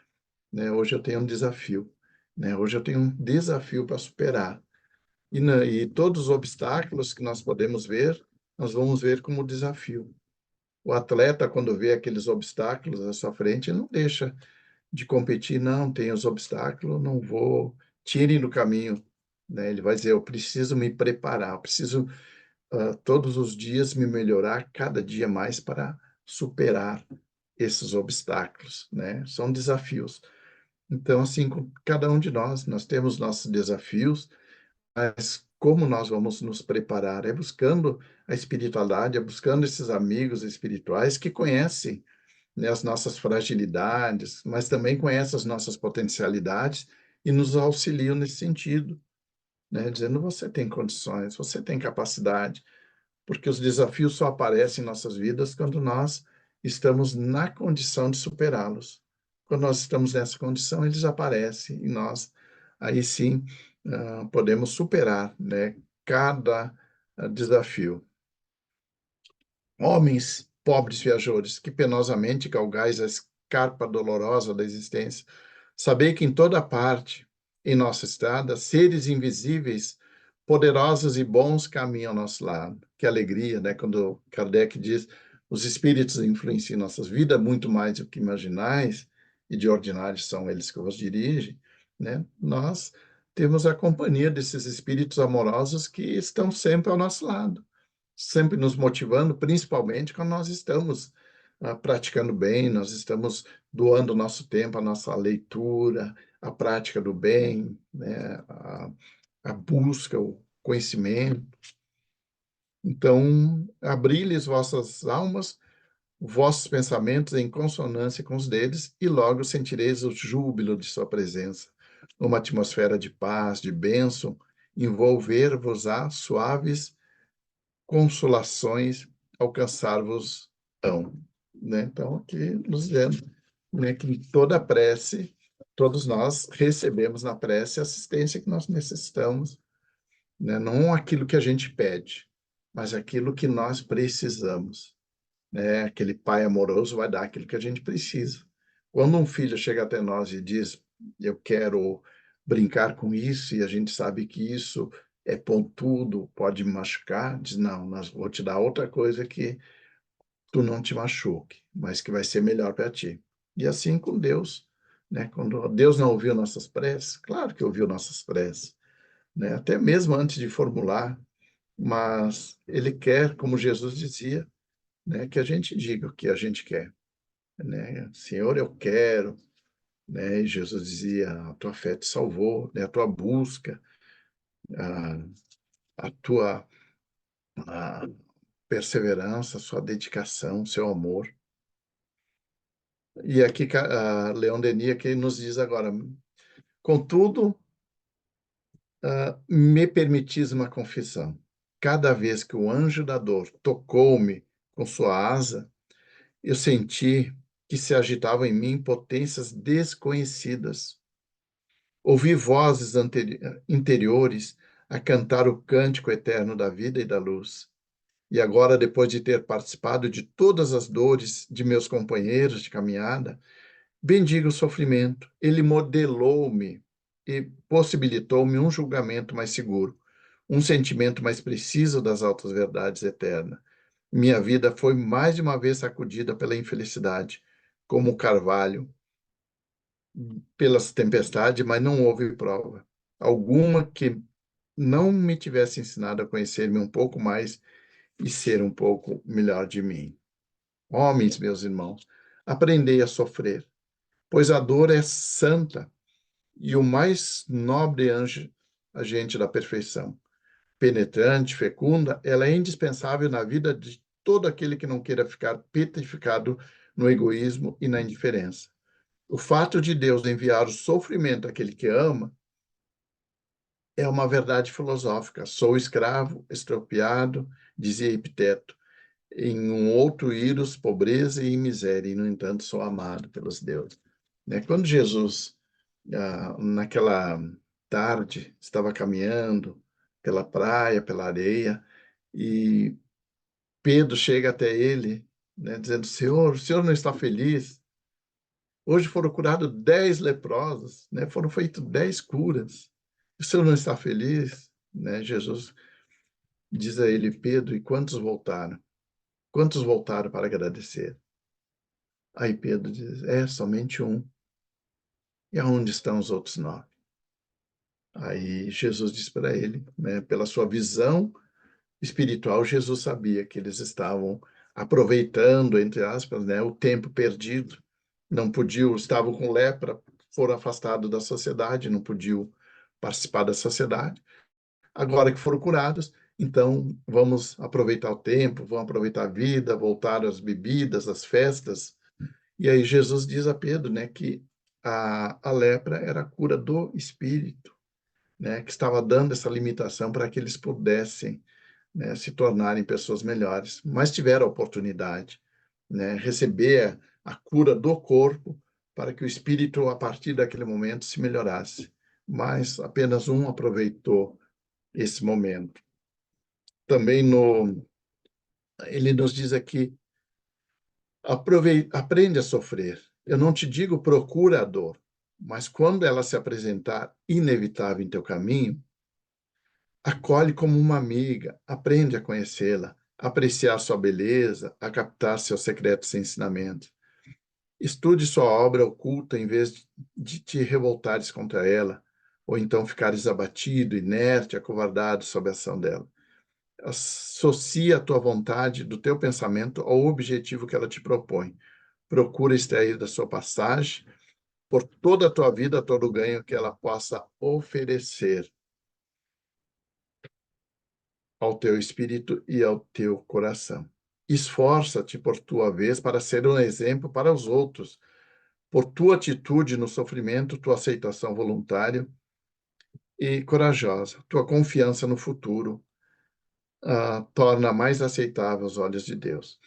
né? Hoje eu tenho um desafio, né? Hoje eu tenho um desafio para superar. E todos os obstáculos que nós podemos ver, nós vamos ver como desafio. O atleta, quando vê aqueles obstáculos à sua frente, ele não deixa de competir, não, tem os obstáculos, não vou, tire do caminho, né? Ele vai dizer, eu preciso me preparar, eu preciso todos os dias me melhorar cada dia mais para superar esses obstáculos, né? São desafios. Então, assim, com cada um de nós, nós temos nossos desafios, mas como nós vamos nos preparar? É buscando a espiritualidade, é buscando esses amigos espirituais que conhecem, né, as nossas fragilidades, mas também conhecem as nossas potencialidades e nos auxiliam nesse sentido, né, dizendo você tem condições, você tem capacidade, porque os desafios só aparecem em nossas vidas quando nós estamos na condição de superá-los. Quando nós estamos nessa condição, eles aparecem e nós, aí sim, podemos superar, né, cada desafio. Homens, pobres viajores, que penosamente galgais a escarpa dolorosa da existência, sabei que em toda parte, em nossa estrada, seres invisíveis, poderosos e bons caminham ao nosso lado. Que alegria, né? Quando Kardec diz, os espíritos influenciam nossas vidas muito mais do que imaginais, e de ordinário são eles que vos dirigem, né? Nós temos a companhia desses espíritos amorosos que estão sempre ao nosso lado, sempre nos motivando, principalmente quando nós estamos praticando bem, nós estamos doando o nosso tempo, a nossa leitura, a prática do bem, né? A busca, o conhecimento. Então, abri-lhes vossas almas, vossos pensamentos em consonância com os deles, e logo sentireis o júbilo de sua presença. Uma atmosfera de paz, de bênção, envolver-vos-á suaves consolações alcançar-vos-ão, né? Então, aqui nos dizendo, né, que em toda prece, todos nós recebemos na prece a assistência que nós necessitamos, né? Não aquilo que a gente pede, mas aquilo que nós precisamos, né? Aquele pai amoroso vai dar aquilo que a gente precisa. Quando um filho chega até nós e diz, eu quero brincar com isso, e a gente sabe que isso é pontudo, pode me machucar, diz, não, nós vou te dar outra coisa que tu não te machuque, mas que vai ser melhor para ti. E assim com Deus, né? Quando Deus não ouviu nossas preces, claro que ouviu nossas preces, né? Até mesmo antes de formular, mas Ele quer, como Jesus dizia, né, que a gente diga o que a gente quer, né? Senhor, eu quero, né? E Jesus dizia, a tua fé te salvou, né? A tua busca, a tua a perseverança, a sua dedicação, seu amor. E aqui Leon Denis que nos diz agora, contudo, me permitis uma confissão. Cada vez que o anjo da dor tocou-me com sua asa, eu senti que se agitavam em mim potências desconhecidas. Ouvi vozes interiores a cantar o cântico eterno da vida e da luz. E agora, depois de ter participado de todas as dores de meus companheiros de caminhada, bendigo o sofrimento. Ele modelou-me e possibilitou-me um julgamento mais seguro, um sentimento mais preciso das altas verdades eternas. Minha vida foi mais de uma vez sacudida pela infelicidade, como o carvalho, pelas tempestades, mas não houve prova alguma que não me tivesse ensinado a conhecer-me um pouco mais e ser um pouco melhor de mim. Homens, meus irmãos, aprendei a sofrer, pois a dor é santa e o mais nobre anjo, agente da perfeição. Penetrante, fecunda, ela é indispensável na vida de todo aquele que não queira ficar petrificado no egoísmo e na indiferença. O fato de Deus enviar o sofrimento àquele que ama é uma verdade filosófica. Sou escravo, estropiado, dizia Epiteto. Em um outro íros, pobreza e miséria, e, no entanto, sou amado pelos deuses. Né? Quando Jesus, naquela tarde, estava caminhando pela praia, pela areia, e Pedro chega até ele, né, dizendo, Senhor, o senhor não está feliz? Hoje foram curados 10 leprosos, né? Foram feitas 10 curas. O senhor não está feliz? Né? Jesus diz a ele, Pedro, e quantos voltaram? Quantos voltaram para agradecer? Aí Pedro diz, somente um. E aonde estão os outros 9? Aí Jesus diz para ele, né, pela sua visão espiritual, Jesus sabia que eles estavam aproveitando, entre aspas, né, o tempo perdido. Não podiam, estavam com lepra, foram afastados da sociedade, não podiam participar da sociedade. Agora que foram curados, então vamos aproveitar o tempo, vamos aproveitar a vida, voltar às bebidas, às festas. E aí Jesus diz a Pedro, né, que a lepra era a cura do espírito, né, que estava dando essa limitação para que eles pudessem, né, se tornarem pessoas melhores, mas tiveram a oportunidade, né, receber a cura do corpo para que o espírito, a partir daquele momento, se melhorasse. Mas apenas um aproveitou esse momento. Também ele nos diz aqui, aprende a sofrer. Eu não te digo procura a dor, mas quando ela se apresentar inevitável em teu caminho, acolhe como uma amiga, aprende a conhecê-la, apreciar sua beleza, a captar seus secretos ensinamentos. Estude sua obra oculta em vez de te revoltares contra ela, ou então ficares abatido, inerte, acovardado sob a ação dela. Associa a tua vontade do teu pensamento ao objetivo que ela te propõe. Procura extrair da sua passagem, por toda a tua vida, todo o ganho que ela possa oferecer ao teu espírito e ao teu coração. Esforça-te, por tua vez, para ser um exemplo para os outros, por tua atitude no sofrimento, tua aceitação voluntária e corajosa, tua confiança no futuro, torna mais aceitável aos olhos de Deus.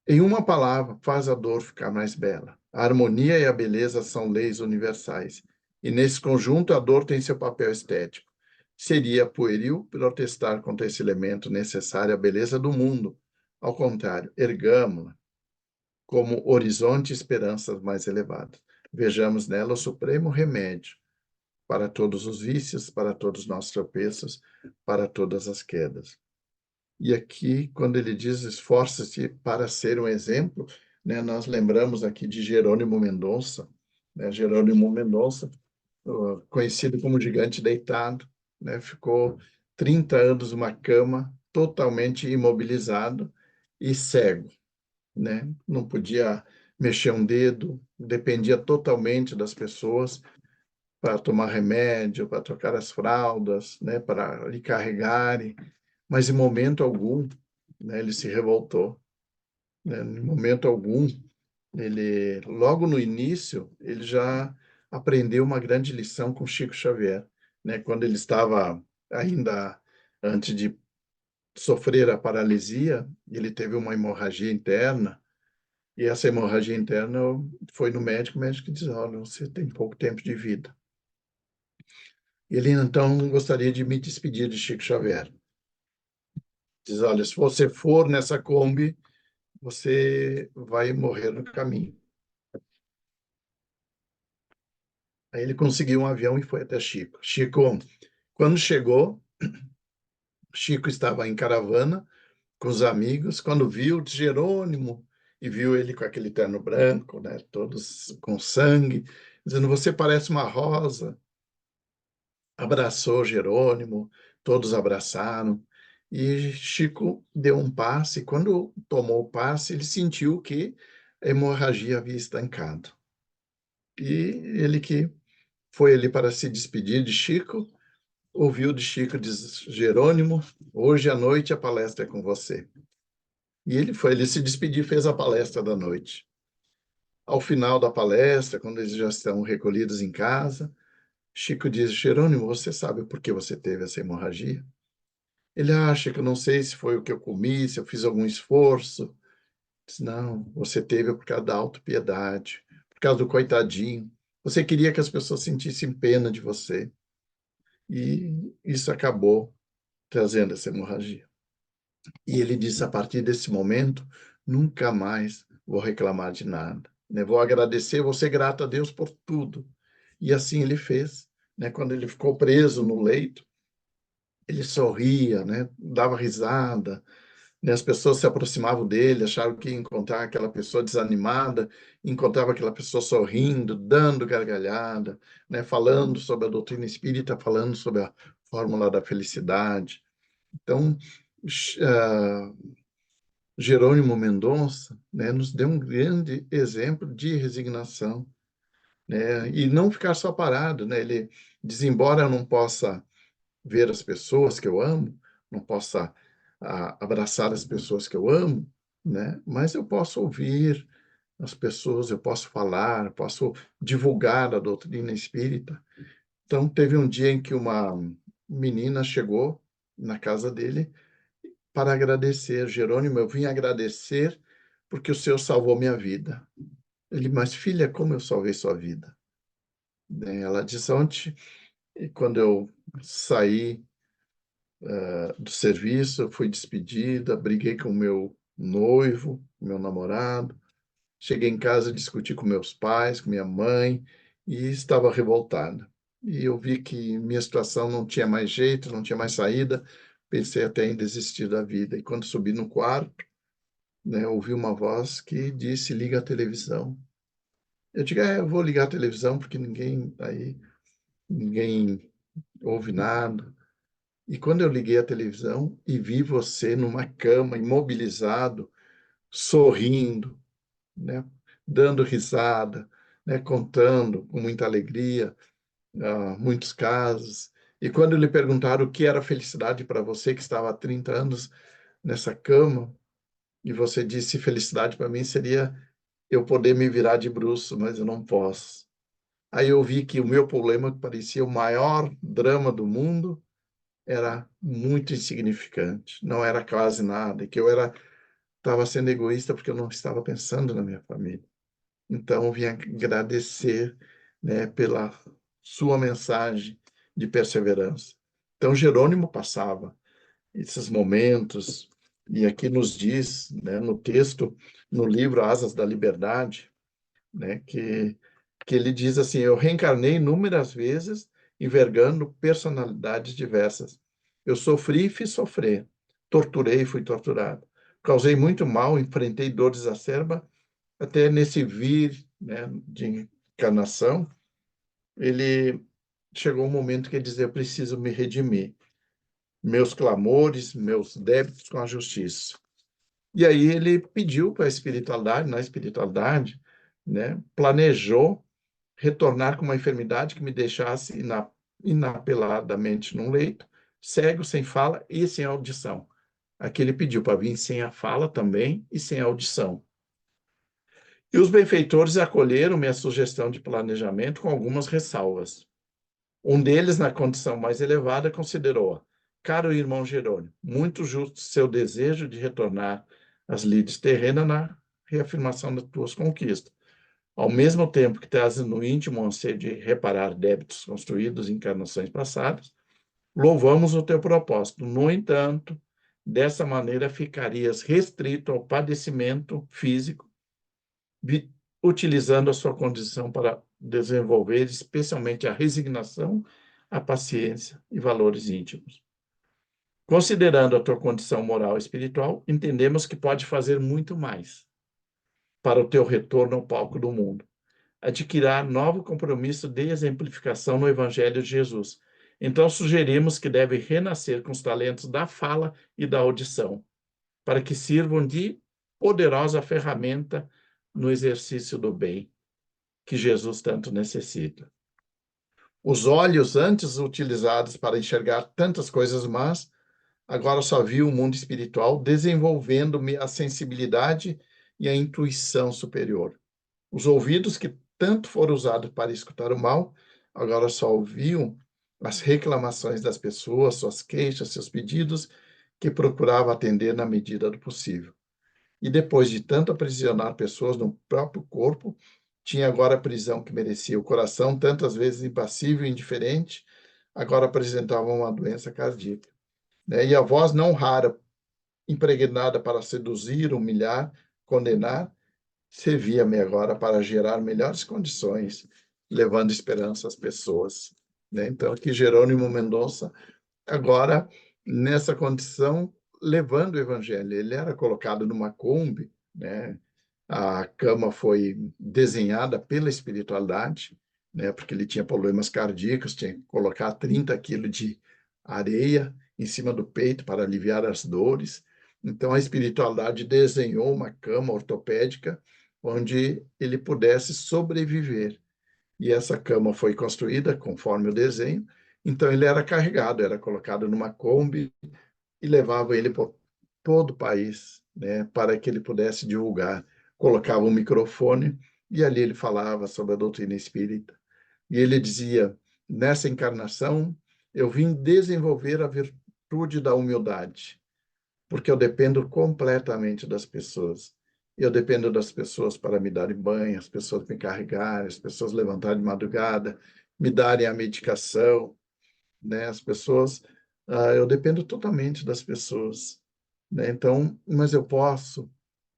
Em uma palavra, faz a dor ficar mais bela. A harmonia e a beleza são leis universais, e nesse conjunto a dor tem seu papel estético. Seria pueril protestar contra esse elemento necessário à beleza do mundo. Ao contrário, ergamo-la como horizonte e esperanças mais elevadas. Vejamos nela o supremo remédio para todos os vícios, para todos os nossos tropeços, para todas as quedas. E aqui, quando ele diz esforça-se para ser um exemplo, né, nós lembramos aqui de Jerônimo Mendonça, né, Jerônimo Mendonça, conhecido como gigante deitado, né, ficou 30 anos numa cama, totalmente imobilizado e cego, né, não podia mexer um dedo, dependia totalmente das pessoas para tomar remédio, para trocar as fraldas, né, para lhe carregarem, mas em momento algum, né, ele se revoltou, né, em momento algum, ele, logo no início, ele já aprendeu uma grande lição com Chico Xavier, né, quando ele estava ainda, antes de sofrer a paralisia, ele teve uma hemorragia interna, e essa hemorragia interna foi no médico, o médico disse, olha, você tem pouco tempo de vida. Ele, então, gostaria de me despedir de Chico Xavier. Diz, olha, se você for nessa Kombi, você vai morrer no caminho. Aí ele conseguiu um avião e foi até Chico. Chico, quando chegou, Chico estava em caravana com os amigos, quando viu Jerônimo, e viu ele com aquele terno branco, né, todos com sangue, dizendo, você parece uma rosa. Abraçou Jerônimo, todos abraçaram, e Chico deu um passe, e quando tomou o passe, ele sentiu que a hemorragia havia estancado. E ele que foi ali para se despedir de Chico, ouviu de Chico, diz, Jerônimo, hoje à noite a palestra é com você. E ele foi, ele se despediu e fez a palestra da noite. Ao final da palestra, quando eles já estão recolhidos em casa, Chico diz, Jerônimo, você sabe por que você teve essa hemorragia? Ele acha que eu não sei se foi o que eu comi, se eu fiz algum esforço. Diz, não, você teve por causa da autopiedade, por causa do coitadinho. Você queria que as pessoas sentissem pena de você. E isso acabou trazendo essa hemorragia. E ele disse, a partir desse momento, nunca mais vou reclamar de nada. Né? Vou agradecer, vou ser grato a Deus por tudo. E assim ele fez. Né? Quando ele ficou preso no leito, ele sorria, né? Dava risada, né? As pessoas se aproximavam dele, achavam que ia encontrar aquela pessoa desanimada, encontrava aquela pessoa sorrindo, dando gargalhada, né? Falando sobre a doutrina espírita, falando sobre a fórmula da felicidade. Então, Jerônimo Mendonça, né, nos deu um grande exemplo de resignação, né? E não ficar só parado, né? Ele diz, embora eu não possa ver as pessoas que eu amo, não possa abraçar as pessoas que eu amo, né? Mas eu posso ouvir as pessoas, eu posso falar, posso divulgar a doutrina espírita. Então, teve um dia em que uma menina chegou na casa dele para agradecer. Jerônimo, eu vim agradecer porque o Senhor salvou minha vida. Ele, mas filha, como eu salvei sua vida? Ela disse, ontem, quando eu saí do serviço, eu fui despedida, briguei com o meu noivo, meu namorado, cheguei em casa, discuti com meus pais, com minha mãe, e estava revoltada. E eu vi que minha situação não tinha mais jeito, não tinha mais saída, pensei até em desistir da vida. E quando subi no quarto, né, ouvi uma voz que disse, liga a televisão. Eu digo, eu vou ligar a televisão porque ninguém tá aí, ninguém ouve nada. E quando eu liguei a televisão e vi você numa cama, imobilizado, sorrindo, né, dando risada, né, contando com muita alegria, muitos casos. E quando lhe perguntaram o que era felicidade para você, que estava há 30 anos nessa cama, e você disse: felicidade para mim seria eu poder me virar de bruços, mas eu não posso. Aí eu vi que o meu problema, que parecia o maior drama do mundo, era muito insignificante, não era quase nada, e que eu estava sendo egoísta porque eu não estava pensando na minha família. Então, eu vim agradecer, né, pela sua mensagem de perseverança. Então, Jerônimo passava esses momentos, e aqui nos diz, né, no texto, no livro Asas da Liberdade, né, que ele diz assim: eu reencarnei inúmeras vezes, envergando personalidades diversas. Eu sofri e fiz sofrer, torturei e fui torturado. Causei muito mal, enfrentei dores acerbas, até nesse vir, né, de encarnação, ele chegou um momento que ele dizia: eu preciso me redimir, meus clamores, meus débitos com a justiça. E aí ele pediu para a espiritualidade, na espiritualidade, né, planejou retornar com uma enfermidade que me deixasse inapeladamente num leito, cego, sem fala e sem audição. Aqui ele pediu para vir sem a fala também e sem a audição. E os benfeitores acolheram minha sugestão de planejamento com algumas ressalvas. Um deles, na condição mais elevada, considerou: caro irmão Jerônimo, muito justo seu desejo de retornar às lides terrenas na reafirmação das tuas conquistas. Ao mesmo tempo que trazes no íntimo o anseio de reparar débitos construídos em encarnações passadas, louvamos o teu propósito. No entanto, dessa maneira ficarias restrito ao padecimento físico, utilizando a sua condição para desenvolver especialmente a resignação, a paciência e valores íntimos. Considerando a tua condição moral e espiritual, entendemos que pode fazer muito mais para o teu retorno ao palco do mundo. Adquirir novo compromisso de exemplificação no Evangelho de Jesus. Então, sugerimos que deve renascer com os talentos da fala e da audição, para que sirvam de poderosa ferramenta no exercício do bem, que Jesus tanto necessita. Os olhos, antes utilizados para enxergar tantas coisas más, agora só viu o mundo espiritual, desenvolvendo a sensibilidade e a intuição superior. Os ouvidos, que tanto foram usados para escutar o mal, agora só ouviam as reclamações das pessoas, suas queixas, seus pedidos, que procurava atender na medida do possível. E depois de tanto aprisionar pessoas no próprio corpo, tinha agora a prisão que merecia. O coração, tantas vezes impassível e indiferente, agora apresentava uma doença cardíaca, né? E a voz, não rara, impregnada para seduzir, humilhar, condenar, servia-me agora para gerar melhores condições, levando esperança às pessoas, né? Então, aqui Jerônimo Mendonça, agora nessa condição, levando o evangelho. Ele era colocado numa Kombi, né? A cama foi desenhada pela espiritualidade, né? Porque ele tinha problemas cardíacos, tinha que colocar 30 quilos de areia em cima do peito para aliviar as dores. Então, a espiritualidade desenhou uma cama ortopédica onde ele pudesse sobreviver. E essa cama foi construída conforme o desenho. Então, ele era carregado, era colocado numa Kombi e levava ele por todo o país, né, para que ele pudesse divulgar. Colocava um microfone e ali ele falava sobre a doutrina espírita. E ele dizia: nessa encarnação, eu vim desenvolver a virtude da humildade, porque eu dependo completamente das pessoas. Eu dependo das pessoas para me darem banho, as pessoas me carregarem, as pessoas levantarem de madrugada, me darem a medicação, né? As pessoas, eu dependo totalmente das pessoas, né? Então, mas eu posso,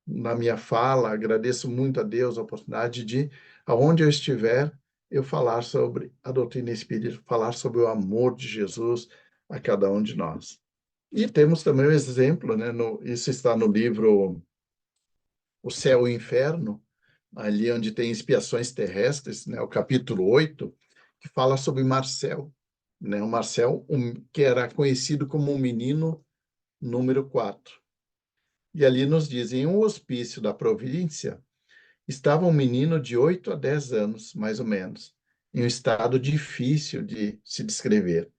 na minha fala, agradeço muito a Deus a oportunidade de, aonde eu estiver, eu falar sobre a doutrina espírita, falar sobre o amor de Jesus a cada um de nós. E temos também o exemplo, né? Isso está no livro O Céu e o Inferno, ali onde tem expiações terrestres, né? O capítulo 8, que fala sobre Marcel, né? O Marcel, que era conhecido como o menino número 4. E ali nos dizem: em um hospício da província, estava um menino de 8 a 10 anos, mais ou menos, em um estado difícil de se descrever.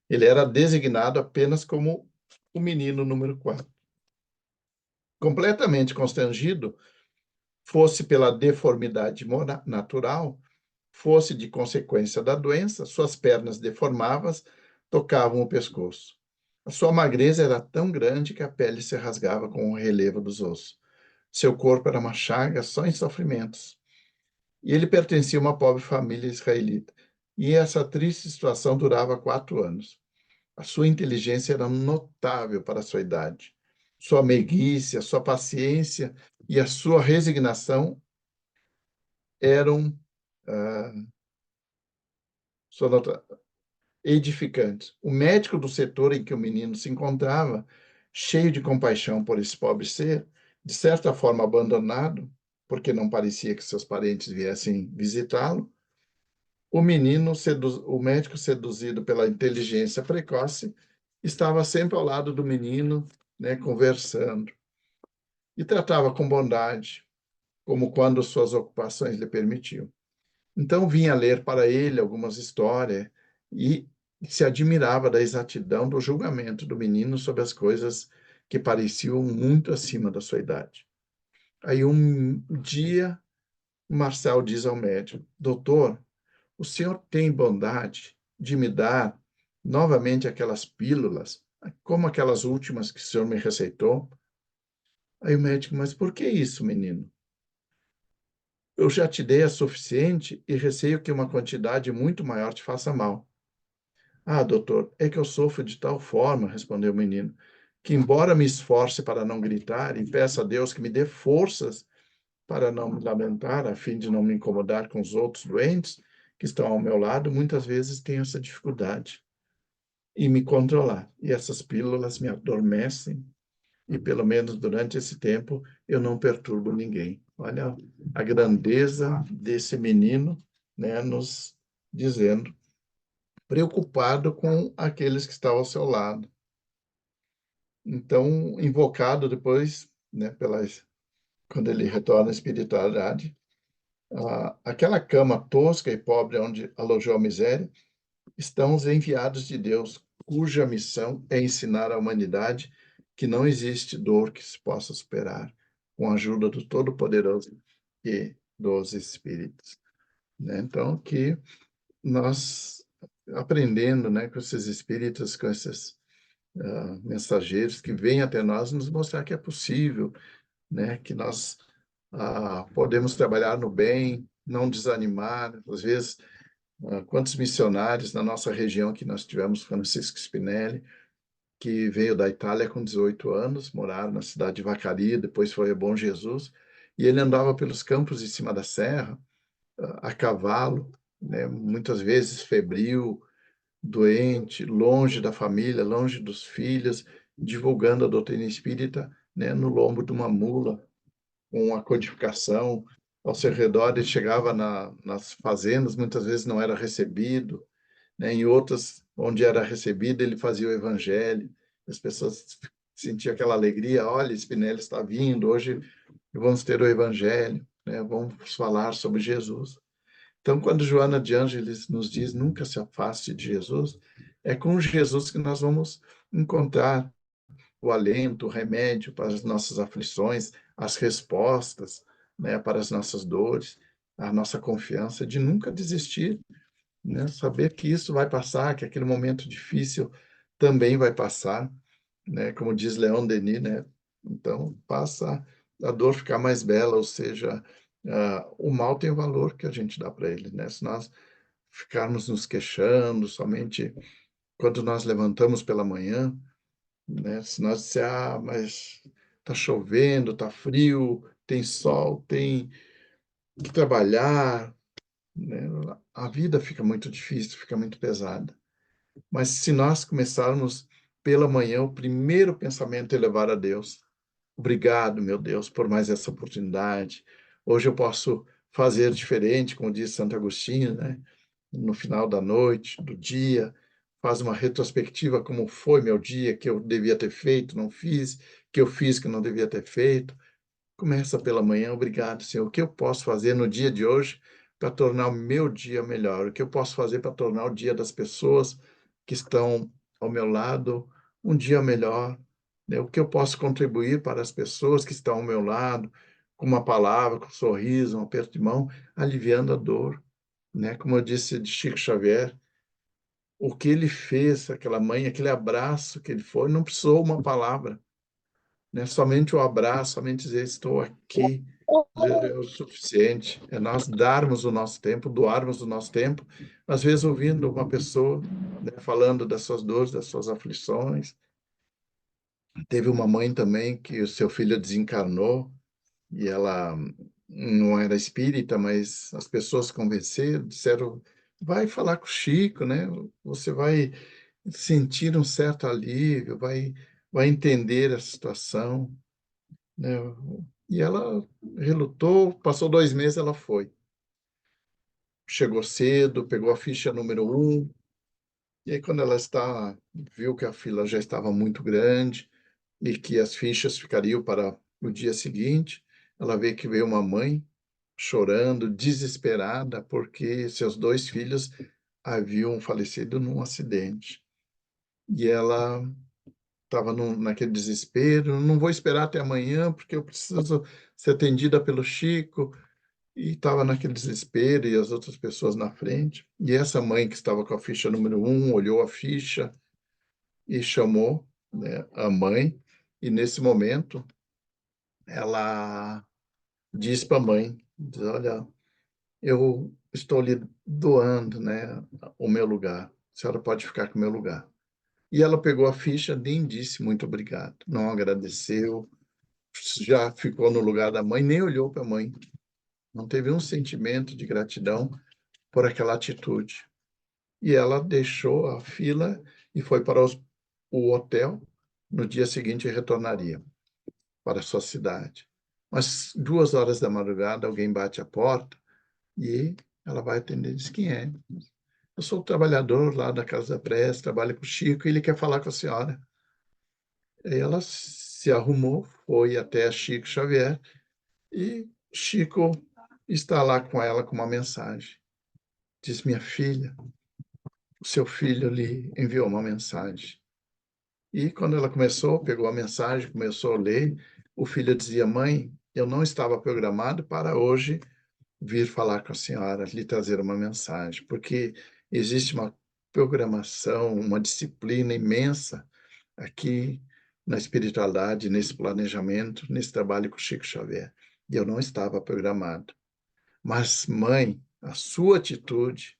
Ele era designado apenas como o menino número 4. Completamente constrangido, fosse pela deformidade natural, fosse de consequência da doença, suas pernas deformadas tocavam o pescoço. A sua magreza era tão grande que a pele se rasgava com o relevo dos ossos. Seu corpo era uma chaga só em sofrimentos. E ele pertencia a uma pobre família israelita. E essa triste situação durava 4 anos. A sua inteligência era notável para a sua idade. Sua meiguice, a sua paciência e a sua resignação eram ah, sua nota- edificantes. O médico do setor em que o menino se encontrava, cheio de compaixão por esse pobre ser, de certa forma abandonado, porque não parecia que seus parentes viessem visitá-lo, o médico seduzido pela inteligência precoce, estava sempre ao lado do menino, né, conversando, e tratava com bondade, como quando suas ocupações lhe permitiam. Então vinha ler para ele algumas histórias e se admirava da exatidão do julgamento do menino sobre as coisas que pareciam muito acima da sua idade. Aí um dia, Marcel diz ao médico: Doutor, o senhor tem bondade de me dar novamente aquelas pílulas, como aquelas últimas que o senhor me receitou? Aí o médico: Mas por que isso, menino? Eu já te dei a suficiente e receio que uma quantidade muito maior te faça mal. Ah, doutor, é que eu sofro de tal forma, respondeu o menino, que embora me esforce para não gritar e peça a Deus que me dê forças para não me lamentar, a fim de não me incomodar com os outros doentes que estão ao meu lado, muitas vezes tenho essa dificuldade em me controlar. E essas pílulas me adormecem e, pelo menos durante esse tempo, eu não perturbo ninguém. Olha a grandeza desse menino, né, nos dizendo, preocupado com aqueles que estão ao seu lado. Então, invocado depois, né, quando ele retorna à espiritualidade, aquela cama tosca e pobre onde alojou a miséria, estão os enviados de Deus, cuja missão é ensinar à humanidade que não existe dor que se possa superar com a ajuda do Todo-Poderoso e dos Espíritos. Né? Então, que nós, aprendendo, né, com esses Espíritos, com esses mensageiros que vêm até nós, nos mostrar que é possível, né, que nós podemos trabalhar no bem, não desanimar. Às vezes, quantos missionários na nossa região que nós tivemos, Francisco Spinelli, que veio da Itália com 18 anos, morar na cidade de Vacaria, depois foi a Bom Jesus, e ele andava pelos campos em cima da serra, a cavalo, né, muitas vezes febril, doente, longe da família, longe dos filhos, divulgando a doutrina espírita, né, no lombo de uma mula, com a codificação ao seu redor. Ele chegava nas fazendas, muitas vezes não era recebido, né? Em outras, onde era recebido, ele fazia o evangelho. As pessoas sentiam aquela alegria: olha, Spinelli está vindo, hoje vamos ter o evangelho, né? Vamos falar sobre Jesus. Então, quando Joana de Ângeles nos diz nunca se afaste de Jesus, é com Jesus que nós vamos encontrar o alento, o remédio para as nossas aflições, as respostas, né, para as nossas dores, a nossa confiança de nunca desistir, né? Saber que isso vai passar, que aquele momento difícil também vai passar, né? Como diz Leon Denis, né? Então, passa a dor ficar mais bela, ou seja, o mal tem o valor que a gente dá para ele, né? Se nós ficarmos nos queixando somente quando nós levantamos pela manhã, né? Se nós disser, mas está chovendo, está frio, tem sol, tem que trabalhar, né? A vida fica muito difícil, fica muito pesada. Mas se nós começarmos pela manhã, o primeiro pensamento é levar a Deus. Obrigado, meu Deus, por mais essa oportunidade. Hoje eu posso fazer diferente, como diz Santo Agostinho, né? No final da noite, do dia, faz uma retrospectiva como foi meu dia, que eu devia ter feito, não fiz, que eu fiz que não devia ter feito. Começa pela manhã, obrigado, Senhor. O que eu posso fazer no dia de hoje para tornar o meu dia melhor? O que eu posso fazer para tornar o dia das pessoas que estão ao meu lado um dia melhor? Né? O que eu posso contribuir para as pessoas que estão ao meu lado, com uma palavra, com um sorriso, um aperto de mão, aliviando a dor, né? Como eu disse de Chico Xavier, o que ele fez, aquela mãe, aquele abraço que ele foi, não precisou uma palavra, né? Somente o abraço, somente dizer estou aqui, já é o suficiente. É nós darmos o nosso tempo, doarmos o nosso tempo, às vezes ouvindo uma pessoa, né, falando das suas dores, das suas aflições. Teve uma mãe também que o seu filho desencarnou e ela não era espírita, mas as pessoas convenceram, disseram, vai falar com o Chico, né? Você vai sentir um certo alívio, vai entender a situação, né? E ela relutou, passou 2 meses, ela foi. Chegou cedo, pegou a ficha número 1, e aí quando ela viu que a fila já estava muito grande e que as fichas ficariam para o dia seguinte, ela vê que veio uma mãe chorando, desesperada, porque seus 2 filhos haviam falecido num acidente. E ela estava naquele desespero, não vou esperar até amanhã, porque eu preciso ser atendida pelo Chico, e estava naquele desespero, e as outras pessoas na frente. E essa mãe que estava com a ficha número 1, olhou a ficha e chamou, né, a mãe, e nesse momento ela disse para a mãe, diz, olha, eu estou lhe doando, né, o meu lugar, a senhora pode ficar com o meu lugar. E ela pegou a ficha, nem disse muito obrigado, não agradeceu, já ficou no lugar da mãe, nem olhou para a mãe, não teve um sentimento de gratidão por aquela atitude. E ela deixou a fila e foi para o hotel. No dia seguinte retornaria para a sua cidade. Mas 2 horas da madrugada alguém bate a porta e ela vai atender e diz quem é. Eu sou o trabalhador lá da Casa da Prece, trabalho com o Chico e ele quer falar com a senhora. E ela se arrumou, foi até Chico Xavier e Chico está lá com ela com uma mensagem. Diz, minha filha, o seu filho lhe enviou uma mensagem. E quando ela começou, pegou a mensagem, começou a ler, o filho dizia, mãe, eu não estava programado para hoje vir falar com a senhora, lhe trazer uma mensagem, porque existe uma programação, uma disciplina imensa aqui na espiritualidade, nesse planejamento, nesse trabalho com o Chico Xavier. E eu não estava programado. Mas, mãe, a sua atitude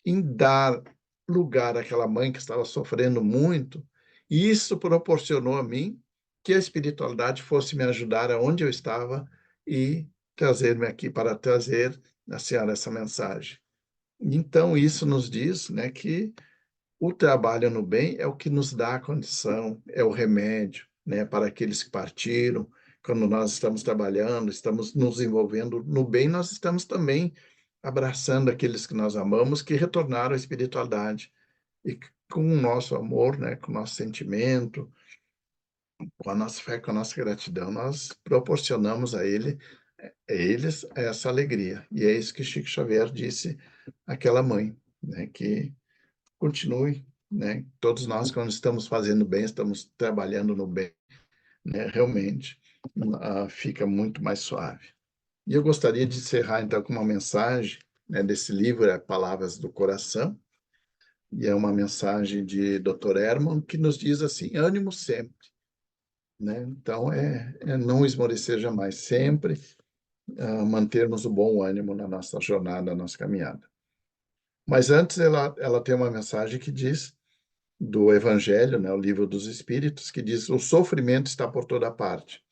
em dar lugar àquela mãe que estava sofrendo muito, e isso proporcionou a mim que a espiritualidade fosse me ajudar aonde eu estava e trazer-me aqui para trazer a senhora essa mensagem. Então, isso nos diz, né, que o trabalho no bem é o que nos dá a condição, é o remédio, né, para aqueles que partiram. Quando nós estamos trabalhando, estamos nos envolvendo no bem, nós estamos também abraçando aqueles que nós amamos, que retornaram à espiritualidade. E com o nosso amor, né, com o nosso sentimento, com a nossa fé, com a nossa gratidão, nós proporcionamos a eles essa alegria. E é isso que Chico Xavier disse àquela mãe, né, que continue, né? Todos nós, quando estamos fazendo bem, estamos trabalhando no bem, né? Realmente, fica muito mais suave. E eu gostaria de encerrar, então, com uma mensagem, né, desse livro, é Palavras do Coração, e é uma mensagem de Dr. Herman, que nos diz assim, ânimo sempre, né? Então, é não esmorecer jamais, sempre mantermos o bom ânimo na nossa jornada, na nossa caminhada. Mas antes, ela tem uma mensagem que diz do Evangelho, né, o livro dos Espíritos, que diz: o sofrimento está por toda parte.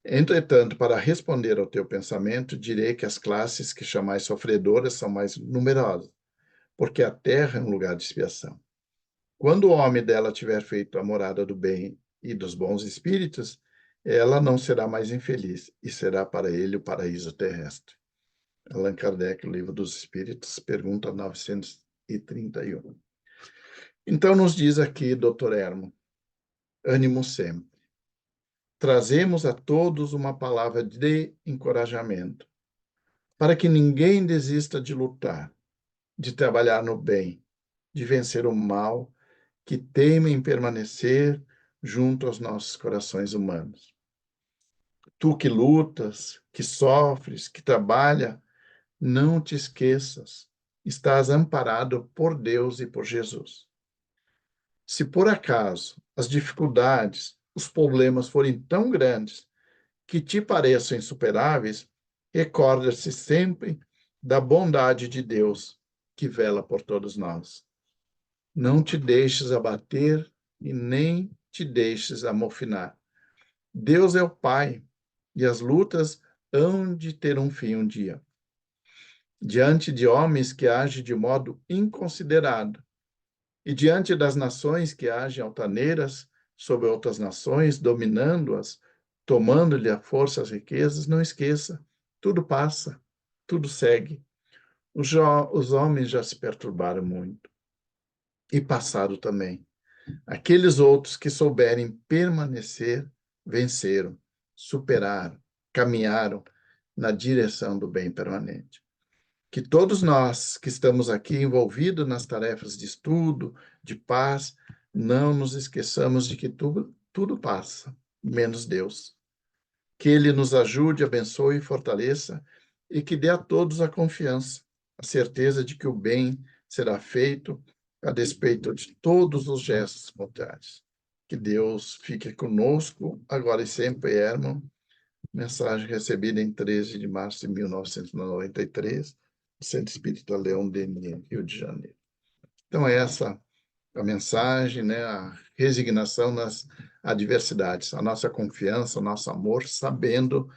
Entretanto, para responder ao teu pensamento, direi que as classes que chamais sofredoras são mais numerosas, porque a terra é um lugar de expiação. Quando o homem dela tiver feito a morada do bem e dos bons espíritos, ela não será mais infeliz, e será para ele o paraíso terrestre. Allan Kardec, o livro dos Espíritos, pergunta 931. Então, nos diz aqui, Dr. Hermo, ânimo sempre. Trazemos a todos uma palavra de encorajamento, para que ninguém desista de lutar, de trabalhar no bem, de vencer o mal que teima em permanecer junto aos nossos corações humanos. Tu que lutas, que sofres, que trabalha, não te esqueças estás amparado por Deus e por Jesus. Se por acaso as dificuldades, os problemas forem tão grandes que te pareçam insuperáveis, recorda-se sempre da bondade de Deus que vela por todos nós. Não te deixes abater e nem te deixes amofinar. Deus é o Pai e as lutas hão de ter um fim um dia. Diante de homens que agem de modo inconsiderado e diante das nações que agem altaneiras sobre outras nações, dominando-as, tomando-lhe a força as riquezas, não esqueça, tudo passa, tudo segue. Os homens já se perturbaram muito e passaram também. Aqueles outros que souberem permanecer, venceram, superaram, caminharam na direção do bem permanente. Que todos nós que estamos aqui envolvidos nas tarefas de estudo, de paz, não nos esqueçamos de que tudo passa, menos Deus. Que Ele nos ajude, abençoe e fortaleça e que dê a todos a confiança, a certeza de que o bem será feito a despeito de todos os gestos contrários. Que Deus fique conosco, agora e sempre, Herman. Mensagem recebida em 13 de março de 1993, no Centro Espírita Leão Denis, Rio de Janeiro. Então, essa a mensagem, né? A resignação nas adversidades, a nossa confiança, o nosso amor, sabendo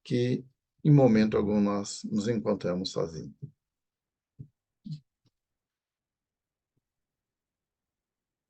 que em momento algum nós nos encontramos sozinhos.